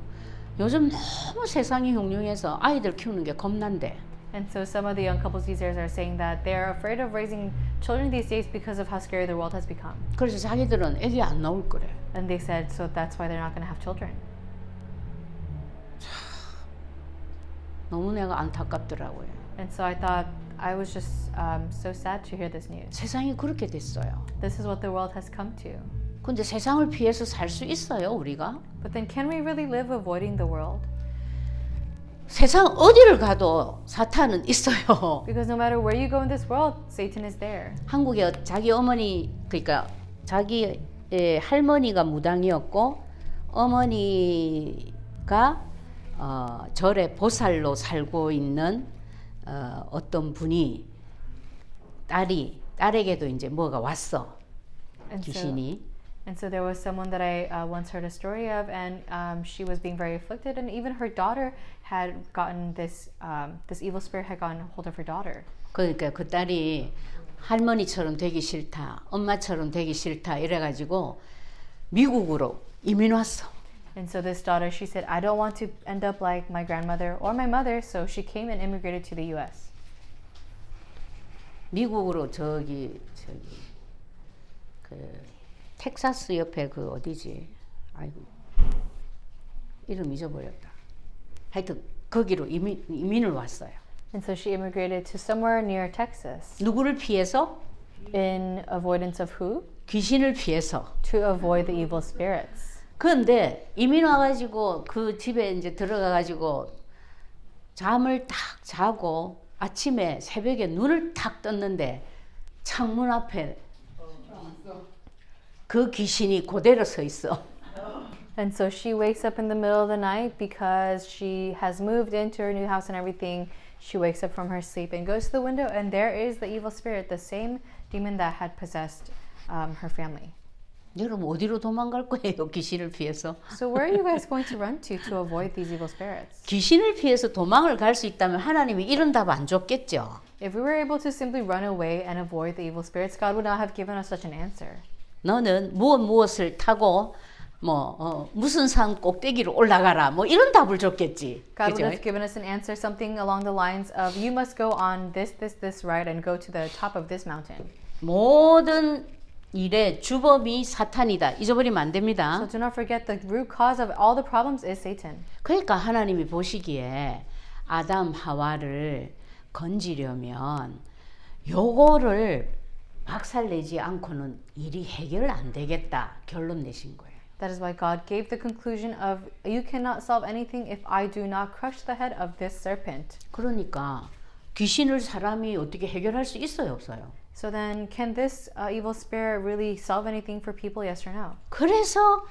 요즘 너무 세상이 흉흉해서 아이들 키우는 게 겁난데. And so some of the young couples these days are saying that they're afraid of raising children these days because of how scary the world has become. 그래서 자기들은 애기 안 나올 거래. And they said so that's why they're not going to have children. 너무 내가 안타깝더라고요. And so I thought I was just so sad to hear this news. 세상이 그렇게 됐어요. This is what the world has come to. 근데 세상을 피해서 살 수 있어요, 우리가? But then can we really live avoiding the world? 세상 어디를 가도 사탄은 있어요. Because no matter where you go in this world, Satan is there. 한국에 자기 어머니, 그러니까 자기 할머니가 무당이었고 어머니가 절에 보살로 살고 있는 어떤 분이 딸에게도 이제 뭐가 왔어. 귀신이. And so there was someone that I once heard a story of, and she was being very afflicted, and even her daughter had gotten this evil spirit had gotten hold of her daughter. 그러니까 그 딸이 할머니처럼 되기 싫다, 엄마처럼 되기 싫다 이래가지고 미국으로 이민 왔어. And so this daughter, she said, I don't want to end up like my grandmother or my mother, so she came and immigrated to the U.S. 미국으로 저기 그 텍사스 옆에 그 어디지? 아이고 이름 잊어버렸다. 하여튼 거기로 이민을 왔어요. And so she immigrated to somewhere near Texas. 누구를 피해서? In avoidance of who? 귀신을 피해서. To avoid the evil spirits. 그런데 이민 와가지고 그 집에 이제 들어가가지고 잠을 딱 자고 아침에 새벽에 눈을 탁 떴는데 창문 앞에 그 귀신이 그대로 서 있어. And so she wakes up in the middle of the night because she has moved into her new house and everything. She wakes up from her sleep and goes to the window, and there is the evil spirit, the same demon that had possessed her family. 여러분 어디로 도망갈 거예요? 귀신을 피해서. So where are you guys going to run to avoid these evil spirits? 귀신을 피해서 도망을 갈 수 있다면 하나님이 이런 답 안 줬겠죠. If we were able to simply run away and avoid the evil spirits, God would not have given us such an answer. 너는 무엇을 타고 무슨 산 꼭대기로 올라가라 뭐 이런 답을 줬겠지. God 그죠? would have given us an answer, something along the lines of you must go on this ride and go to the top of this mountain. 모든 일의 주범이 사탄이다. 잊어버리면 안 됩니다. So do not forget the root cause of all the problems is Satan. 그러니까 하나님이 보시기에 아담 하와를 건지려면 요거를 박살내지 않고는 일이 해결 안 되겠다 결론 내신 거예요. That is why God gave the conclusion of you cannot solve anything if I do not crush the head of this serpent. 그러니까 귀신을 사람이 어떻게 해결할 수 있어요, 없어요? So then can this evil spirit really solve anything for people, yes or no? 그래서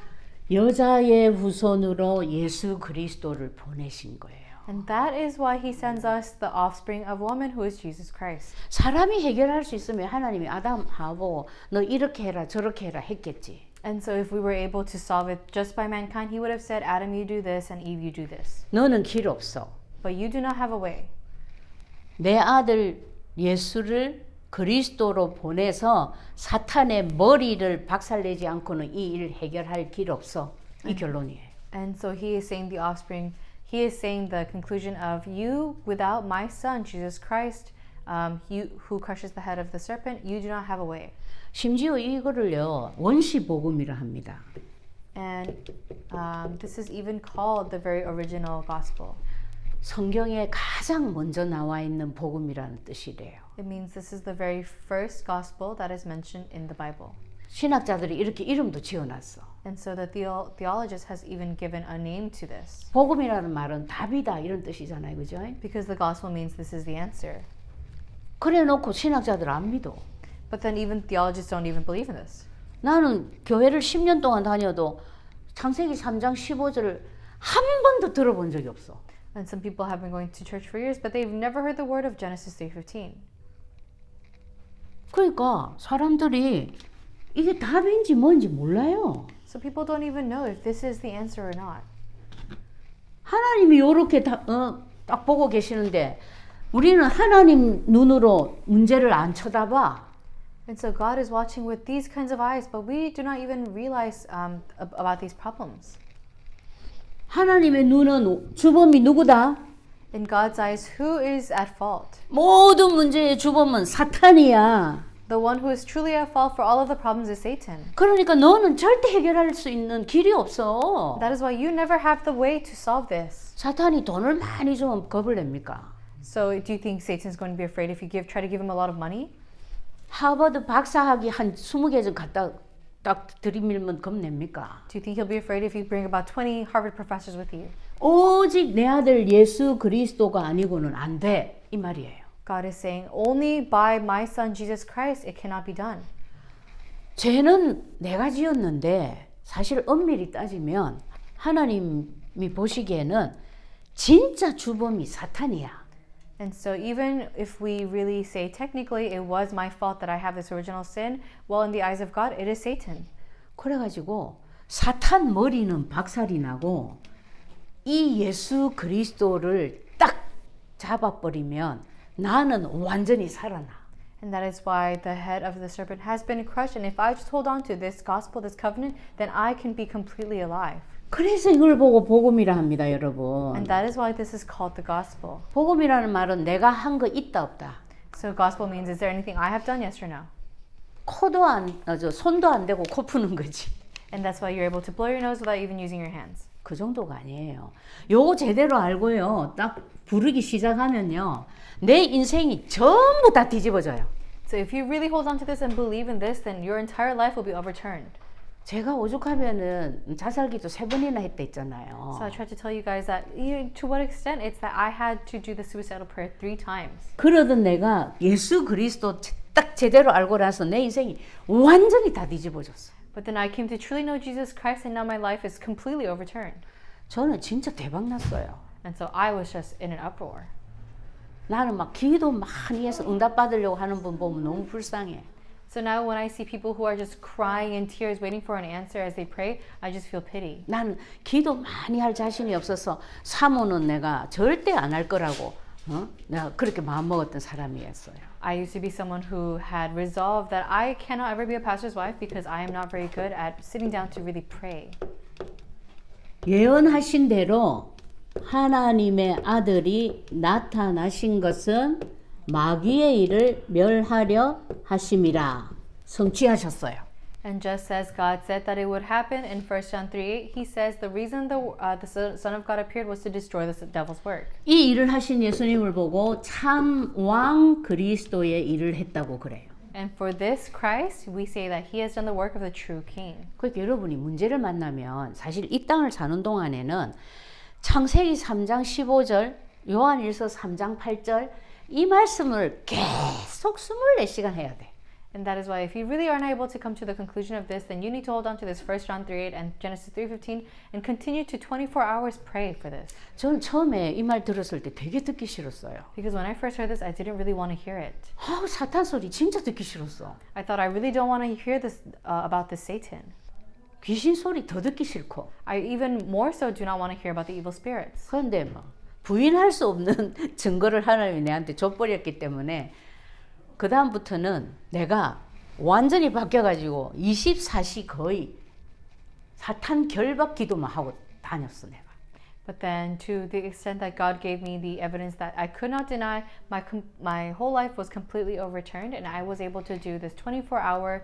여자의 후손으로 예수 그리스도를 보내신 거예요. And that is why he sends us the offspring of woman who is Jesus Christ. 사람이 해결할 수 있으면 하나님이 아담 하고 너 이렇게 해라 저렇게 해라 했겠지. And so if we were able to solve it just by mankind, he would have said, Adam, you do this, and Eve, you do this. 너는 길 없어. But you do not have a way. 내 아들 예수를 그리스도로 보내서 사탄의 머리를 박살내지 않고는 이 일 해결할 길 없어. 이 결론이에요. And so he is saying the offspring, he is saying the conclusion of you without my son, Jesus Christ, you who crushes the head of the serpent, you do not have a way. 심지어 이거를요 원시 복음이라 합니다. And this is even called the very original gospel. 성경에 가장 먼저 나와 있는 복음이라는 뜻이래요. It means this is the very first gospel that is mentioned in the Bible. 신학자들이 이렇게 이름도 지어놨어. And so the theologist has even given a name to this. 복음이라는 말은 답이다 이런 뜻이잖아요, 그죠? Because the gospel means this is the answer. 그래놓고 신학자들 안 믿어. But then even theologists don't even believe in this. 나는 교회를 10년 동안 다녀도 창세기 3장 15절을 한 번도 들어본 적이 없어. And some people have been going to church for years, but they've never heard the word of Genesis 3:15. 그러니까 사람들이 이게 답인지 뭔지 몰라요. So people don't even know if this is the answer or not. 하나님이 이렇게 딱 보고 계시는데 우리는 하나님 눈으로 문제를 안 쳐다봐. And so God is watching with these kinds of eyes, but we do not even realize about these problems. 하나님의 눈은 주범이 누구다? In God's eyes, who is at fault? 모든 문제의 주범은 사탄이야. The one who is truly at fault for all of the problems is Satan. 그러니까 너는 절대 해결할 수 있는 길이 없어. That is why you never have the way to solve this. 사탄이 돈을 많이 주면 겁을 냅니까? So do you think Satan's going to be afraid if you try to give him a lot of money? 하버드 박사학위 한 20개 좀 갖다 딱 들이밀면 겁냅니까? Do you think he'll be afraid if you bring about 20 Harvard professors with you? 오직 내 아들 예수 그리스도가 아니고는 안 돼. 이 말이에요. God is saying, only by my son Jesus Christ it cannot be done. 죄는 내가 지었는데 사실 엄밀히 따지면 하나님이 보시기에는 진짜 주범이 사탄이야. And so even if we really say technically it was my fault that I have this original sin, well in the eyes of God it is Satan. 그래가지고 사탄 머리는 박살이 나고 이 예수 그리스도를 딱 잡아버리면 나는 완전히 살아나. And that is why the head of the serpent has been crushed. And if I just hold on to this gospel, this covenant, then I can be completely alive. 그래서 이걸 보고 복음이라 합니다, 여러분. And that is why this is called the gospel. 복음이라는 말은 내가 한 거 있다 없다. So gospel means, is there anything I have done? Yes or no? 손도 안 대고 코 푸는 거지. And that's why you're able to blow your nose without even using your hands. 그 정도가 아니에요. 요거 제대로 알고요. 딱 부르기 시작하면요. 내 인생이 전부 다 뒤집어져요. So if you really hold on to this and believe in this, then your entire life will be overturned. 제가 오죽하면은 자살기도 3번이나 했다 했잖아요. So I tried to tell you guys that to what extent it's that I had to do the suicidal prayer 3 times. 그러던 내가 예수 그리스도 딱 제대로 알고 나서 내 인생이 완전히 다 뒤집어졌어. But then I came to truly know Jesus Christ and now my life is completely overturned. 저는 진짜 대박 났어요. And so I was just in an uproar. 나는 막 기도 많이 해서 응답 받으려고 하는 분 보면 너무 불쌍해. So now when I see people who are just crying in tears waiting for an answer as they pray, I just feel pity. 나는 기도 많이 할 자신이 없어서 사모는 내가 절대 안 할 거라고 내가 그렇게 마음먹었던 사람이었어요. I used to be someone who had resolved that I cannot ever be a pastor's wife because I am not very good at sitting down to really pray. 예언하신 대로 하나님의 아들이 나타나신 것은 마귀의 일을 멸하려 하심이라 성취하셨어요. And just as God said that it would happen in 1 John 3:8, he says the reason the Son of God appeared was to destroy the devil's work. 이 일을 하신 예수님을 보고 참 왕 그리스도의 일을 했다고 그래요. And for this Christ, we say that he has done the work of the true king. 그러니까 여러분이 문제를 만나면 사실 이 땅을 사는 동안에는 창세기 3장 15절, 요한일서 3장 8절 이 말씀을 계속 24시간 해야 돼. And that is why if you really are not able to come to the conclusion of this, then you need to hold on to this 1 John 3:8 and Genesis 3:15 and continue to 24 hours pray for this. 저는 처음에 이 말 들었을 때 되게 듣기 싫었어요. Because when I first heard this, I didn't really want to hear it. 사탄 소리 진짜 듣기 싫었어. I thought I really don't want to hear this about this Satan. 귀신 소리 더 듣기 싫고. I even more so do not want to hear about the evil spirits. 그런데 뭐 부인할 수 없는 증거를 하나님이 내한테 줘버렸기 때문에 그 다음부터는 내가 완전히 바뀌어가지고 24시 거의 사탄 결박 기도만 하고 다녔어 내가. But then to the extent that God gave me the evidence that I could not deny, my whole life was completely overturned and I was able to do this 24-hour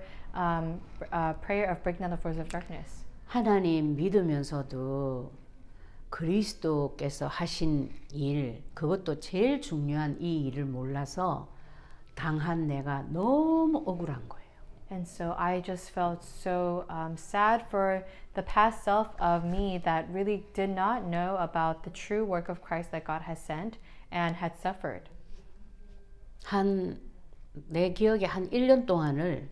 prayer of breaking down the forces of darkness. 하나님 믿으면서도 그리스도께서 하신 일, 그것도 제일 중요한 이 일을 몰라서 당한 내가 너무 억울한 거예요. And so I just felt so sad for the past self of me that really did not know about the true work of Christ that God has sent and had suffered. 내 기억에 한 1년 동안을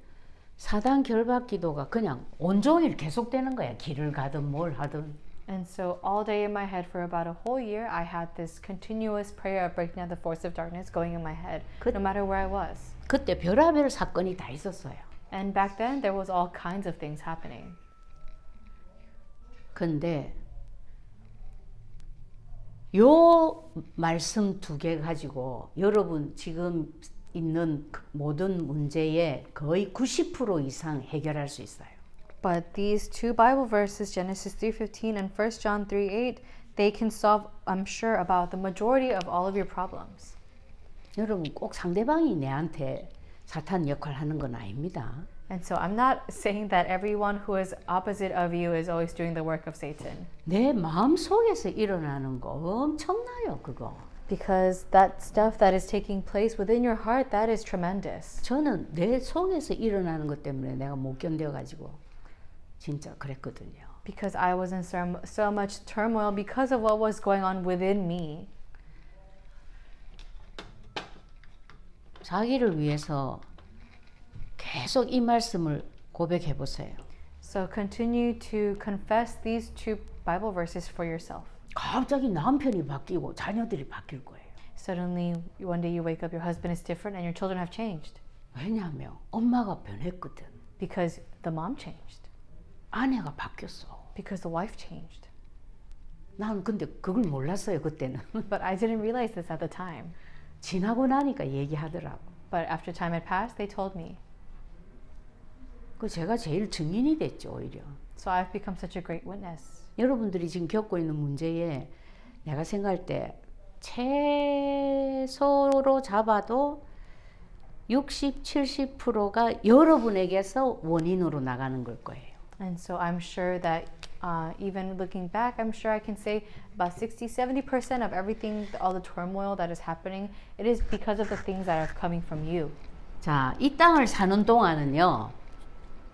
사단 결박 기도가 그냥 온종일 계속되는 거야. 길을 가든 뭘 하든. And so all day in my head for about a whole year, I had this continuous prayer of breaking down the force of darkness going in my head, no matter where I was. 그때 별의별 사건이 다 있었어요. And back then, there was all kinds of things happening. 근데 요 말씀 2개 가지고 여러분 지금 있는 모든 문제의 거의 90% 이상 해결할 수 있어요. But these two Bible verses, Genesis 3:15 and 1 John 3:8, they can solve, I'm sure, about the majority of all of your problems. 여러분 꼭 상대방이 내한테 사탄 역할 하는 건 아닙니다. And so I'm not saying that everyone who is opposite of you is always doing the work of Satan. 내 마음 속에서 일어나는 거 엄청나요, 그거. Because that stuff that is taking place within your heart, that is tremendous. 저는 내 속에서 일어나는 것 때문에 내가 못 견뎌가지고 진짜 그랬거든요. Because I was in so much turmoil because of what was going on within me. 자기를 위해서 계속 이 말씀을 고백해 보세요. So continue to confess these two Bible verses for yourself. 갑자기 남편이 바뀌고 자녀들이 바뀔 거예요. Suddenly, one day you wake up, your husband is different and your children have changed. 왜냐하면 엄마가 변했거든. Because the mom changed. 아내가 바뀌었어. Because the wife changed. 나는 근데 그걸 몰랐어요, 그때는. But I didn't realize this at the time. 지나고 나니까 얘기하더라고. But after time had passed, they told me. 그 제가 제일 증인이 됐죠, 오히려. So I've become such a great witness. 여러분들이 지금 겪고 있는 문제에 내가 생각할 때 최소로 잡아도 60, 70%가 여러분에게서 원인으로 나가는 걸 거예요. And so I'm sure that even looking back, I'm sure I can say about 60, 70% of everything, all the turmoil that is happening, it is because of the things that are coming from you. 자, 이 땅을 사는 동안은요.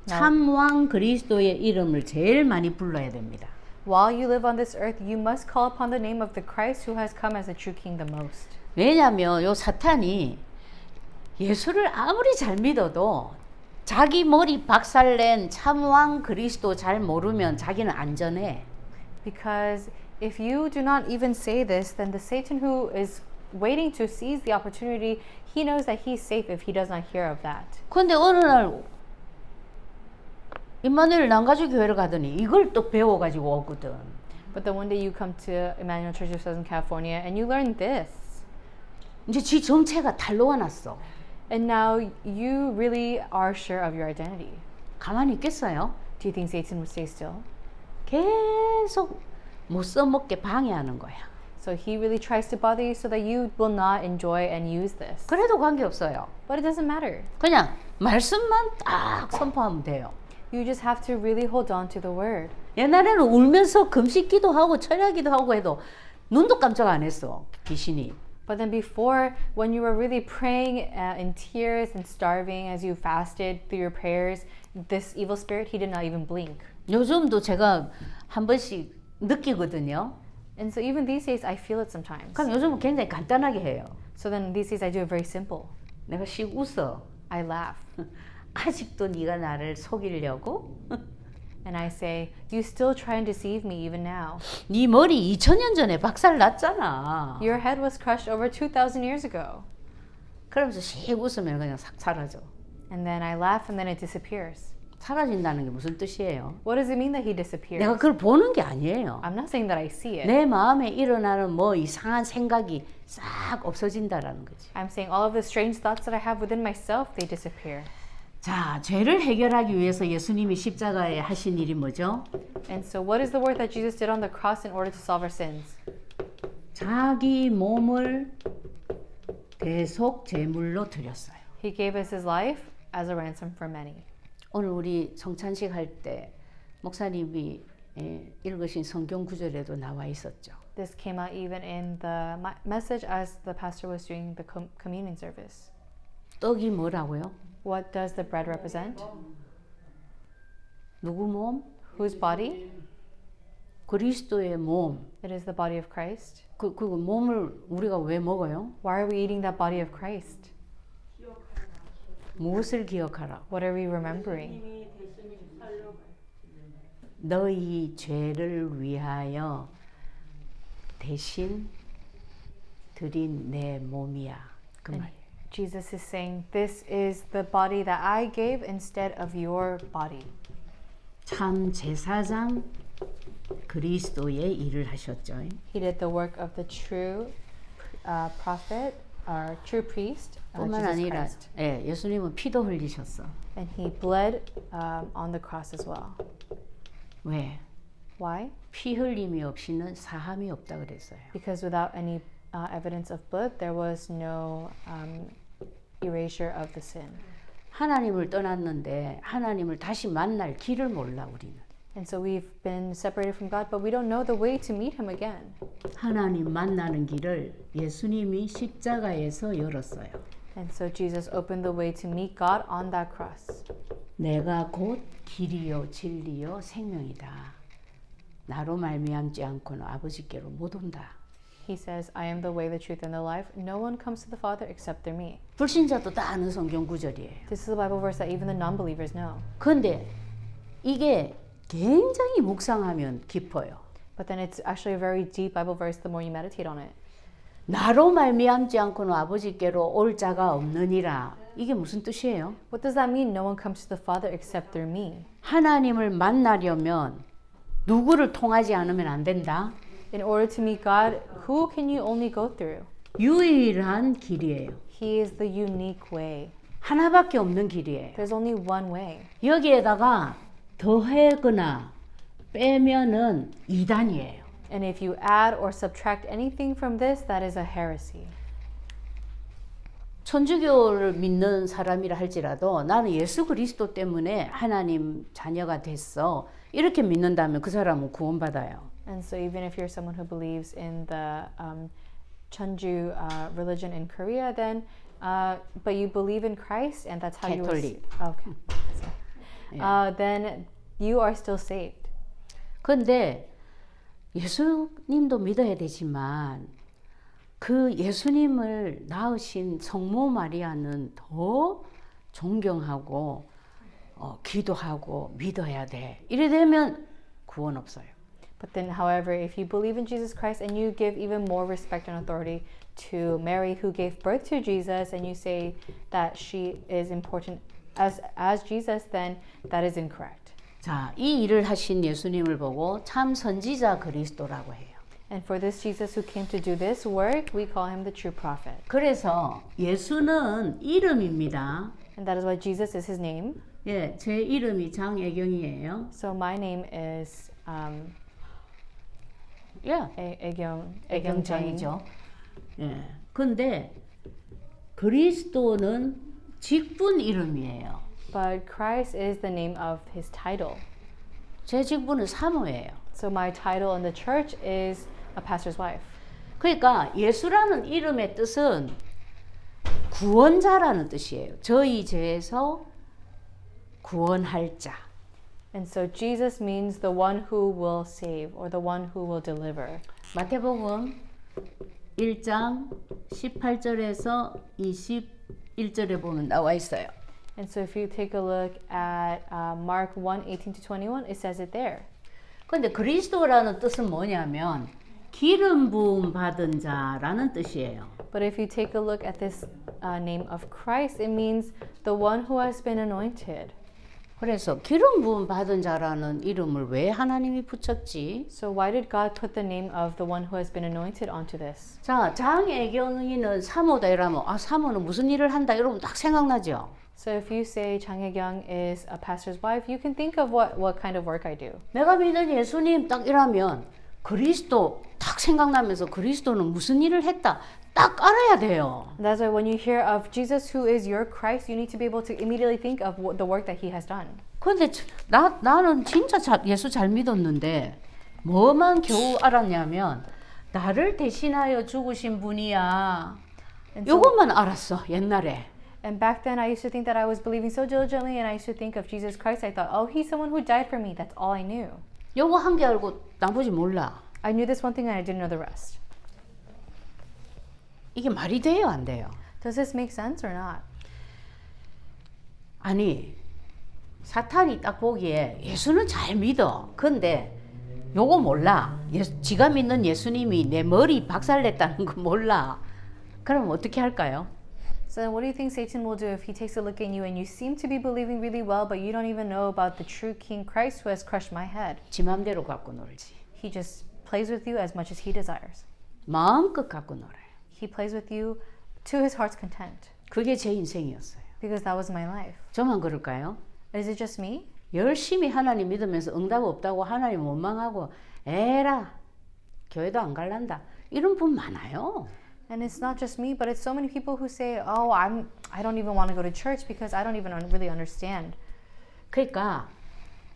참왕 그리스도의 이름을 제일 많이 불러야 됩니다. While you live on this earth, you must call upon the name of the Christ who has come as a true king the most. 왜냐하면 요 사탄이 예수를 아무리 잘 믿어도 자기 머리 박살낸 참왕 그리스도 잘 모르면 자기는 안전해. Because if you do not even say this, then the Satan who is waiting to seize the opportunity, he knows that he's safe if he does not hear of that. 근데 어느 날 임마누엘 남가주 교회를 가더니 이걸 또 배워가지고 오거든. But then one day you come to Emmanuel Church of Southern California and you learn this. 이제 지 정체가 탄로가 났어. And now you really are sure of your identity. 가만히 있겠어요? Do you think Satan would stay still? 계속 못 써먹게 방해하는 거야. So he really tries to bother you so that you will not enjoy and use this. 그래도 관계없어요. But it doesn't matter. 그냥 말씀만 딱 선포하면 돼요. You just have to really hold on to the word. 옛날에는 울면서 금식기도 하고 철야기도 하고 해도 눈도 깜짝 안 했어, 귀신이. But then before, when you were really praying in tears and starving as you fasted through your prayers, this evil spirit, he did not even blink. 요즘도 제가 한 번씩 느끼거든요. And so even these days, I feel it sometimes. 그럼 요즘은 굉장히 간단하게 해요. So then these days, I do it very simple. 내가 씩 웃어. I laugh. 아직도 네가 나를 속이려고? And I say, you still try and deceive me even now. 네 머리 2000년 전에 박살 났잖아. Your head was crushed over 2,000 years ago. 그러면서 씩 웃으면 그냥 싹 사라져. And then I laugh and then it disappears. 사라진다는 게 무슨 뜻이에요? What does it mean that he disappears? 내가 그걸 보는 게 아니에요. I'm not saying that I see it. 내 마음에 일어나는 뭐 이상한 생각이 싹 없어진다라는 거지. I'm saying all of the strange thoughts that I have within myself, they disappear. 자, 죄를 해결하기 위해서 예수님이 십자가에 하신 일이 뭐죠? And so what is the work that Jesus did on the cross in order to solve our sins? 자기 몸을 대속 제물로 드렸어요. He gave us his life as a ransom for many. 오늘 우리 성찬식 할 때 목사님이 읽으신 성경 구절에도 나와 있었죠. This came out even in the message as the pastor was doing the communion service. 떡이 뭐라고요? What does the bread represent? 누구 몸? Whose body? 그리스도의 몸. It is the body of Christ. 그 몸을 우리가 왜 먹어요? Why are we eating that body of Christ? 무엇을 기억하라? What are we remembering? 너희 죄를 위하여 대신 드린 내 몸이야. 그 And 말. Jesus is saying, this is the body that I gave instead of your body. 참 제사장 그리스도의 일을 하셨죠. He did the work of the true prophet, or true priest, 뿐만 Jesus 아니라 Christ. 예수님은 피도 흘리셨어. And he bled on the cross as well. 왜? Why? 피 흘림이 없이는 사함이 없다 그랬어요. Because without any evidence of blood, there was no erasure of the sin. 하나님을 떠났는데 하나님을 다시 만날 길을 몰라 우리는. And so we've been separated from God, but we don't know the way to meet Him again. 하나님 만나는 길을 예수님이 십자가에서 열었어요. And so Jesus opened the way to meet God on that cross. 내가 곧 길이요 진리요 생명이다. 나로 말미암지 않고는 아버지께로 못 온다. He says, I am the way, the truth, and the life. No one comes to the Father except through me. 불신자도 다 아는 성경 구절이에요. This is a Bible verse that even the non-believers know. 그런데 이게 굉장히 묵상하면 깊어요. But then it's actually a very deep Bible verse the more you meditate on it. 나로 말미암지 않고는 아버지께로 올 자가 없느니라. 이게 무슨 뜻이에요? What does that mean? No one comes to the Father except through me. 하나님을 만나려면 누구를 통하지 않으면 안 된다. In order to meet God, who can you only go through? 유일한 길이에요. He is the unique way. 하나밖에 없는 길이에요. There's only one way. 여기에다가 더하거나 빼면은 이단이에요. And if you add or subtract anything from this, that is a heresy. 천주교를 믿는 사람이라 할지라도 나는 예수 그리스도 때문에 하나님 자녀가 됐어. 이렇게 믿는다면 그 사람은 구원받아요. And so even if you're someone who believes in the Chunju religion in Korea, then but you believe in Christ and that's how Catholic. okay. Then you are still saved. 그런데 예수님도 믿어야 되지만 그 예수님을 낳으신 성모 마리아는 더 존경하고 기도하고 믿어야 돼. 이래 되면 구원 없어요. But then, however, if you believe in Jesus Christ and you give even more respect and authority to Mary, who gave birth to Jesus, and you say that she is important as Jesus, then that is incorrect. 자, 이 일을 하신 예수님을 보고 참 선지자 그리스도라고 해요. And for this Jesus who came to do this work, we call him the true prophet. 그래서 예수는 이름입니다. And that is why Jesus is his name. 예, 제 이름이 장애경이에요. So my name is 예, 애경장이죠. 예. 근데 그리스도는 직분 이름이에요. But Christ is the name of his title. 제 직분은 사모예요. So my title in the church is a pastor's wife. 그러니까 예수라는 이름의 뜻은 구원자라는 뜻이에요. 저희 죄에서 구원할 자. And so Jesus means the one who will save or the one who will deliver. 마태복음 1장 18절에서 21절에 보면 나와 있어요. And so if you take a look at Mark 1:18-21, it says it there. 근데 그리스도라는 뜻은 뭐냐면 기름 부음 받은 자라는 뜻이에요. But if you take a look at this name of Christ, it means the one who has been anointed. 그래서 기름 부음 받은 자라는 이름을 왜 하나님이 붙였지? So why did God put the name of the one who has been anointed onto this? 자, 장애경이는 사모다 이러면 사모는 무슨 일을 한다 이러면 딱 생각나죠? So if you say Chang Hae-kyung is a pastor's wife, you can think of what kind of work I do. 내가 믿는 예수님 딱 이러면 그리스도 딱 생각나면서 그리스도는 무슨 일을 했다 딱 알아야 돼요. That's why when you hear of Jesus who is your Christ, you need to be able to immediately think of the work that he has done. 근데 나는 진짜 예수 잘 믿었는데 뭐만 겨우 알았냐면 나를 대신하여 죽으신 분이야. And so, 요것만 알았어 옛날에. and back then, I used to think that I was believing so diligently, and I used to think of Jesus Christ. I thought, oh, he's someone who died for me. That's all I knew. 요거 한 개 알고 나머지 몰라. I knew this one thing, and I didn't know the rest. 이게 말이 돼요, 안 돼요? Does this make sense or not? 아니 사탄이 딱 보기에 예수는 잘 믿어. 근데 요거 몰라. 지가 믿는 예수님이 내 머리 박살냈다는 거 몰라. 그럼 어떻게 할까요? So then what do you think Satan will do if he takes a look at you and you seem to be believing really well, but you don't even know about the true King Christ who has crushed my head? 지 맘대로 갖고 놀지. He just plays with you as much as he desires. 마음껏 갖고 놀아요. He plays with you to his heart's content. 그게 제 인생이었어요. Because that was my life. 저만 그럴까요? Is it just me? 열심히 하나님 믿으면서 응답 없다고 하나님 원망하고 에라 교회도 안 갈란다 이런 분 많아요. And it's not just me, but it's so many people who say, "Oh, I don't even want to go to church because I don't even really understand." 그러니까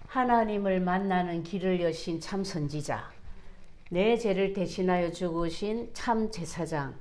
하나님을 만나는 길을 여신 참 선지자, 내 죄를 대신하여 죽으신 참 제사장,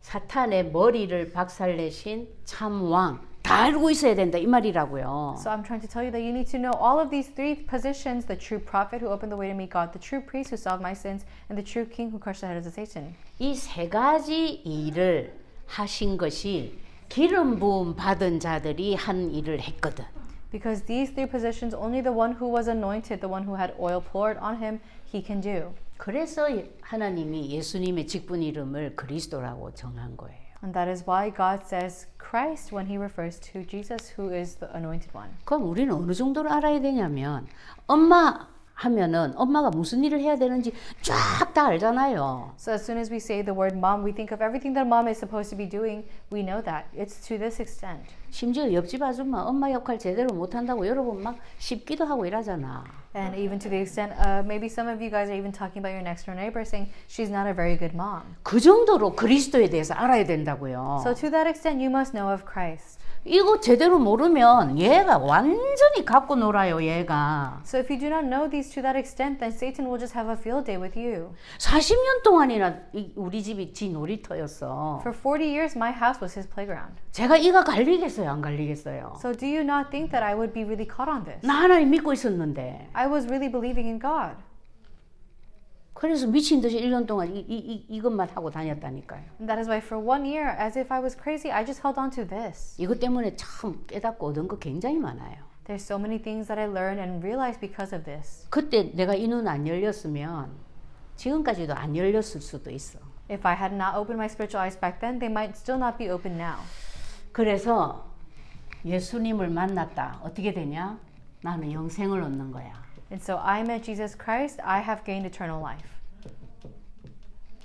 사탄의 머리를 박살내신 참 왕, 다 알고 있어야 된다 이 말이라고요. So I'm trying to tell you that you need to know all of these three positions: the true prophet who opened the way to meet God, the true priest who solved my sins, and the true king who crushed the head of Satan. 이 세 가지 일을 하신 것이 기름 부음 받은 자들이 한 일을 했거든. Because these three positions, only the one who was anointed, the one who had oil poured on him, he can do. 그래서 하나님이 예수님의 직분 이름을 그리스도라고 정한 거예요. And that is why God says Christ when he refers to Jesus who is the anointed one. 그럼 우리는 어느 정도로 알아야 되냐면 엄마 하면은 엄마가 무슨 일을 해야 되는지 쫙 다 알잖아요. So as soon as we say the word mom, we think of everything that mom is supposed to be doing. We know that. It's to this extent. 심지어 옆집 아줌마 엄마 역할 제대로 못한다고 여러분 막 씹기도 하고 이러잖아. And even to the extent, maybe some of you guys are even talking about your next door neighbor saying she's not a very good mom. 그 정도로 그리스도에 대해서 알아야 된다고요. So to that extent, you must know of Christ. 이거 제대로 모르면 얘가 완전히 갖고 놀아요, 얘가. So if you do not know these to that extent, then Satan will just have a field day with you. 40년 동안이나 우리 집이 지 놀이터였어. For 40 years, my house was his playground. 제가 이가 갈리겠어요, 안 갈리겠어요? So do you not think that I would be really caught on this? 나 하나님 믿고 있었는데. I was really believing in God. 그래서 미친 듯이 1년 동안 이것만 하고 다녔다니까요. And that is why for 1 year, as if I was crazy, I just held on to this. 이것 때문에 참 깨닫고 얻은 거 굉장히 많아요. There's so many things that I learned and realized because of this. 그때 내가 이 눈 안 열렸으면 지금까지도 안 열렸을 수도 있어. If I had not opened my spiritual eyes back then, they might still not be open now. 그래서 예수님을 만났다. 어떻게 되냐? 나는 영생을 얻는 거야. And so I met Jesus Christ, I have gained eternal life.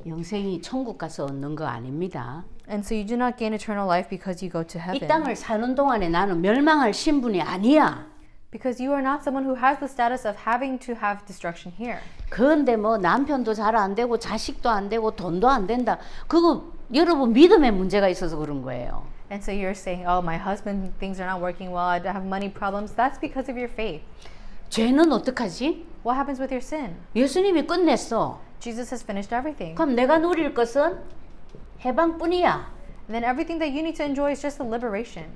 영생이 천국 가서 얻는 거 아닙니다. And so you do not gain eternal life because you go to 이 heaven. 땅을 사는 동안에 나는 멸망할 신분이 아니야. Because you are not someone who has the status of having to have destruction here. 그런데 뭐 남편도 잘 안 되고 자식도 안 되고 돈도 안 된다. 그거 여러분 믿음의 문제가 있어서 그런 거예요. And so you're saying, oh, my husband, things are not working well, I have money problems. That's because of your faith. 죄는 어떡하지? What happens with your sin? 예수님이 끝냈어. Jesus has finished everything. 그럼 내가 누릴 것은 해방뿐이야. And then everything that you need to enjoy is just a liberation.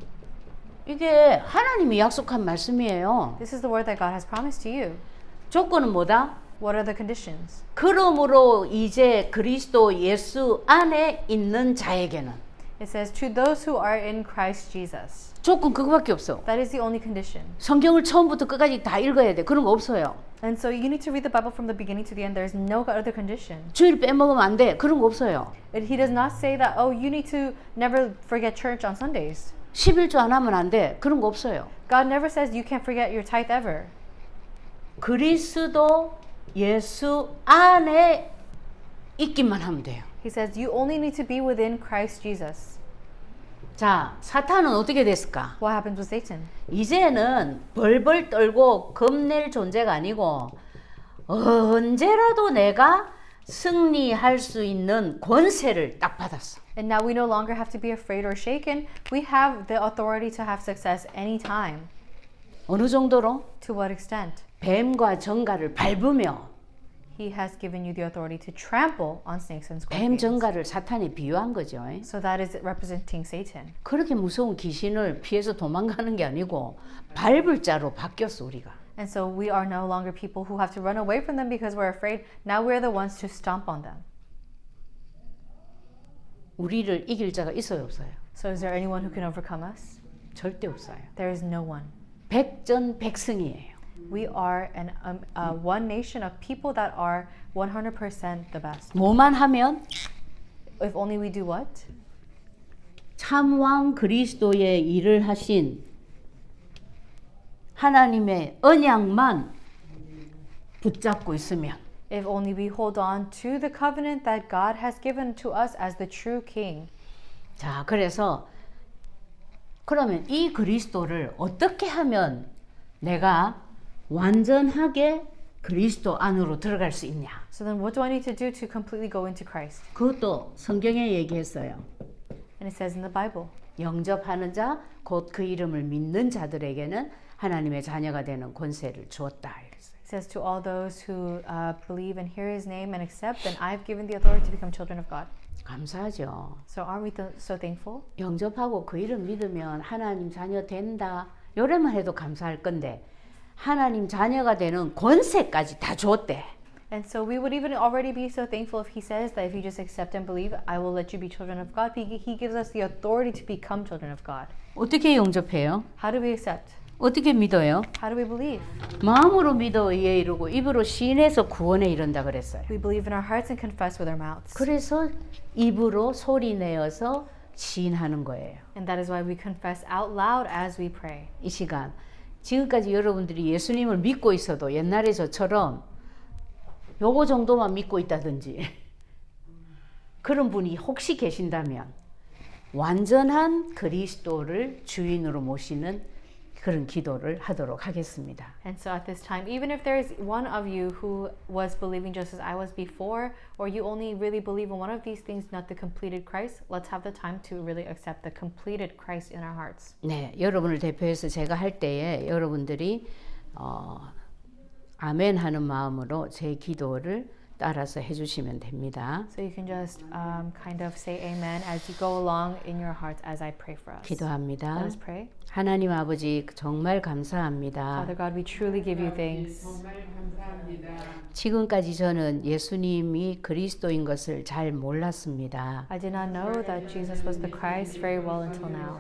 이게 하나님이 약속한 말씀이에요. This is the word that God has promised to you. 조건은 뭐다? What are the conditions? 그러므로 이제 그리스도 예수 안에 있는 자에게는 It says, to those who are in Christ Jesus. 조건 그거밖에 없어. That is the only condition. 성경을 처음부터 끝까지 다 읽어야 돼. 그런 거 없어요. And so you need to read the Bible from the beginning to the end. There's no other condition. 주일 빼먹으면 안 돼. 그런 거 없어요. He does not say that, oh, you need to never forget church on Sundays. 11조 안 하면 안 돼. 그런 거 없어요. God never says you can't forget your tithe ever. 그리스도 예수 안에 있기만 하면 돼요. He says you only need to be within Christ Jesus. 자, 사탄은 어떻게 됐을까? What happens with Satan? 이제는 벌벌 떨고 겁낼 존재가 아니고 언제라도 내가 승리할 수 있는 권세를 딱 받았어. And now we no longer have to be afraid or shaken. We have the authority to have success anytime. 어느 정도로? To what extent? 뱀과 정갈을 밟으며 He has given you the authority to trample on snakes and 뱀 scorpions. 정갈을 사탄에 비유한 거죠. So that is representing Satan. 그렇게 무서운 귀신을 피해서 도망가는 게 아니고 밟을 자로 바뀌었어 우리가. And so we are no longer people who have to run away from them because we're afraid. Now we're the ones to stomp on them. 우리를 이길 자가 있어요 없어요? So is there anyone who can overcome us? 절대 없어요. There is no one. 백전백승이에요. We are one nation of people that are 100% the best. 뭐만 하면 If only we do what? 참왕 그리스도의 일을 하신 하나님의 언약만 붙잡고 있으면 If only we hold on to the covenant that God has given to us as the true king. 자, 그래서 그러면 이 그리스도를 어떻게 하면 내가 완전하게 그리스도 안으로 들어갈 수 있냐? So then what do I need to do to completely go into Christ? 그것도 성경에 얘기했어요. And it says in the Bible. 영접하는 자, 곧 그 이름을 믿는 자들에게는 하나님의 자녀가 되는 권세를 주었다. 이랬어요. It says to all those who believe and hear his name and accept, then I've given the authority to become children of God. 감사하죠. So aren't we so thankful? 영접하고 그 이름 믿으면 하나님 자녀 된다. 요래만 해도 감사할 건데 하나님 자녀가 되는 권세까지 다 줬대. And so we would even already be so thankful if he says that if you just accept and believe, I will let you be children of God. He gives us the authority to become children of God. 어떻게 영접해요? How do we accept? 어떻게 믿어요? How do we believe? 마음으로 믿어 의에 이르고 입으로 시인해서 구원에 이른다 그랬어요. We believe in our hearts and confess with our mouths. 그래서 입으로 소리 내어서 시인하는 거예요. And that is why we confess out loud as we pray. 이 시간 지금까지 여러분들이 예수님을 믿고 있어도 옛날에 저처럼 요거 정도만 믿고 있다든지 그런 분이 혹시 계신다면 완전한 그리스도를 주인으로 모시는 그런 기도를 하도록 하겠습니다. And so at this time, even if there is one of you who was believing just as I was before, or you only really believe in one of these things, not the completed Christ, let's have the time to really accept the completed Christ in our hearts. 네, 여러분을 대표해서 제가 할 때에 여러분들이 아멘 하는 마음으로 제 기도를 따라서 해주시면 됩니다. So you can just kind of say amen as you go along in your hearts as I pray for us. 기도합니다. Let us pray. 하나님 아버지 정말 감사합니다. Father God, we truly give you thanks. 지금까지 저는 예수님이 그리스도인 것을 잘 몰랐습니다. I did not know that Jesus was the Christ very well until now.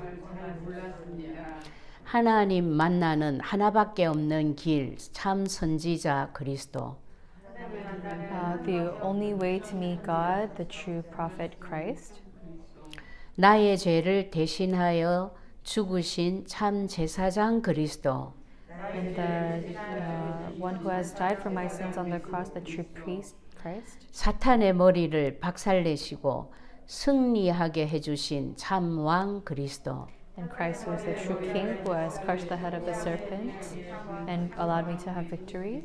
하나님 만나는 하나밖에 없는 길, 참 선지자 그리스도. The only way to meet God, the true prophet Christ. 나의 죄를 대신하여 죽으신 참 제사장 그리스도. And the one who has died for my sins on the cross, the true priest Christ. 사탄의 머리를 박살내시고 승리하게 해주신 참 왕 그리스도. And Christ who is the true king who has crushed the head of the serpent and allowed me to have victory.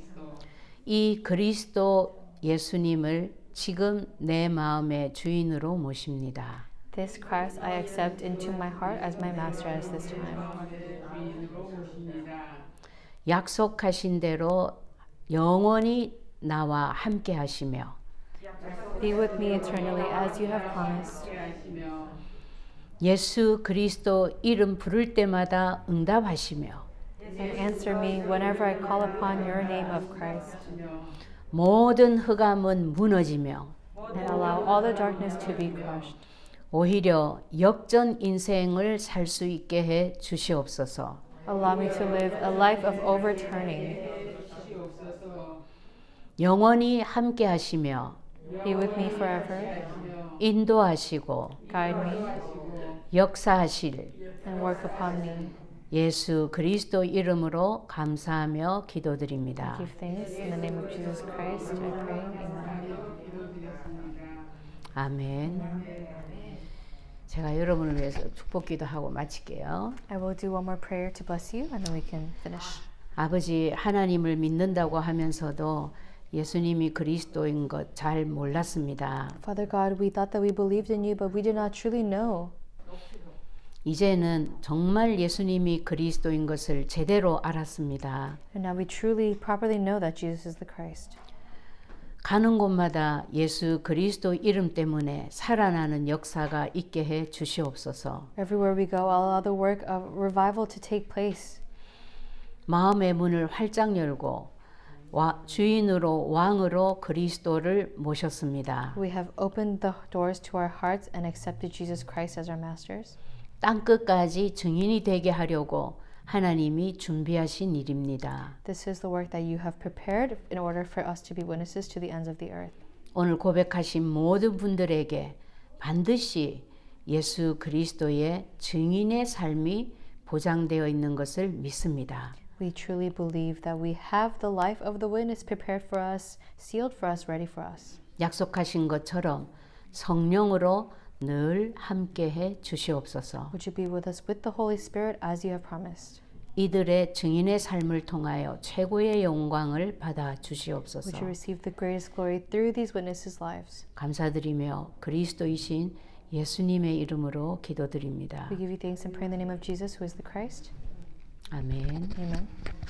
이 그리스도 예수님을 지금 내 마음의 주인으로 모십니다. This Christ I accept into my heart as my master at this time. 약속하신 대로 영원히 나와 함께 하시며 Be with me eternally as you have promised. 예수 그리스도 이름 부를 때마다 응답하시며 And answer me whenever I call upon your name of Christ. 모든 흑암은 무너지며 And allow all the darkness to be crushed. 오히려 역전 인생을 살 수 있게 해 주시옵소서. Allow me to live a life of overturning. 영원히 함께 하시며 Be with me forever. 인도하시고 Guide me 역사하실 and work upon me. 예수 그리스도 이름으로 감사하며 기도드립니다. Give thanks in the name of Jesus Christ. I pray. Amen. 아멘. 제가 여러분을 위해서 축복 기도하고 마칠게요. I will do one more prayer to bless you and then we can finish. 아버지 하나님을 믿는다고 하면서도 예수님이 그리스도인 것 잘 몰랐습니다. Father God, we thought that we believed in you, but we did not truly know. 이제는 정말 예수님이 그리스도인 것을 제대로 알았습니다. And now we truly, properly know that Jesus is the Christ. 가는 곳마다 예수 그리스도 이름 때문에 살아나는 역사가 있게 해 주시옵소서. Everywhere we go, allow the work of revival to take place. 마음의 문을 활짝 열고 주인으로 왕으로 그리스도를 모셨습니다. We have opened the doors to our hearts and accepted Jesus Christ as our masters. 땅 끝까지 증인이 되게 하려고 하나님이 준비하신 일입니다. This is the work that you have prepared in order for us to be witnesses to the ends of the earth. 오늘 고백하신 모든 분들에게 반드시 예수 그리스도의 증인의 삶이 보장되어 있는 것을 믿습니다. We truly believe that we have the life of the witness prepared for us, sealed for us, ready for us. 약속하신 것처럼 성령으로 늘 함께해 주시옵소서. Would you be with us with the Holy Spirit as you have promised? 이들의 증인의 삶을 통하여 최고의 영광을 받아 Would 주시옵소서. you receive the greatest glory through these witnesses' lives? 감사드리며 그리스도이신 예수님의 이름으로 기도드립니다. We give you thanks and pray in the name of Jesus, who is the Christ. 아멘. Amen.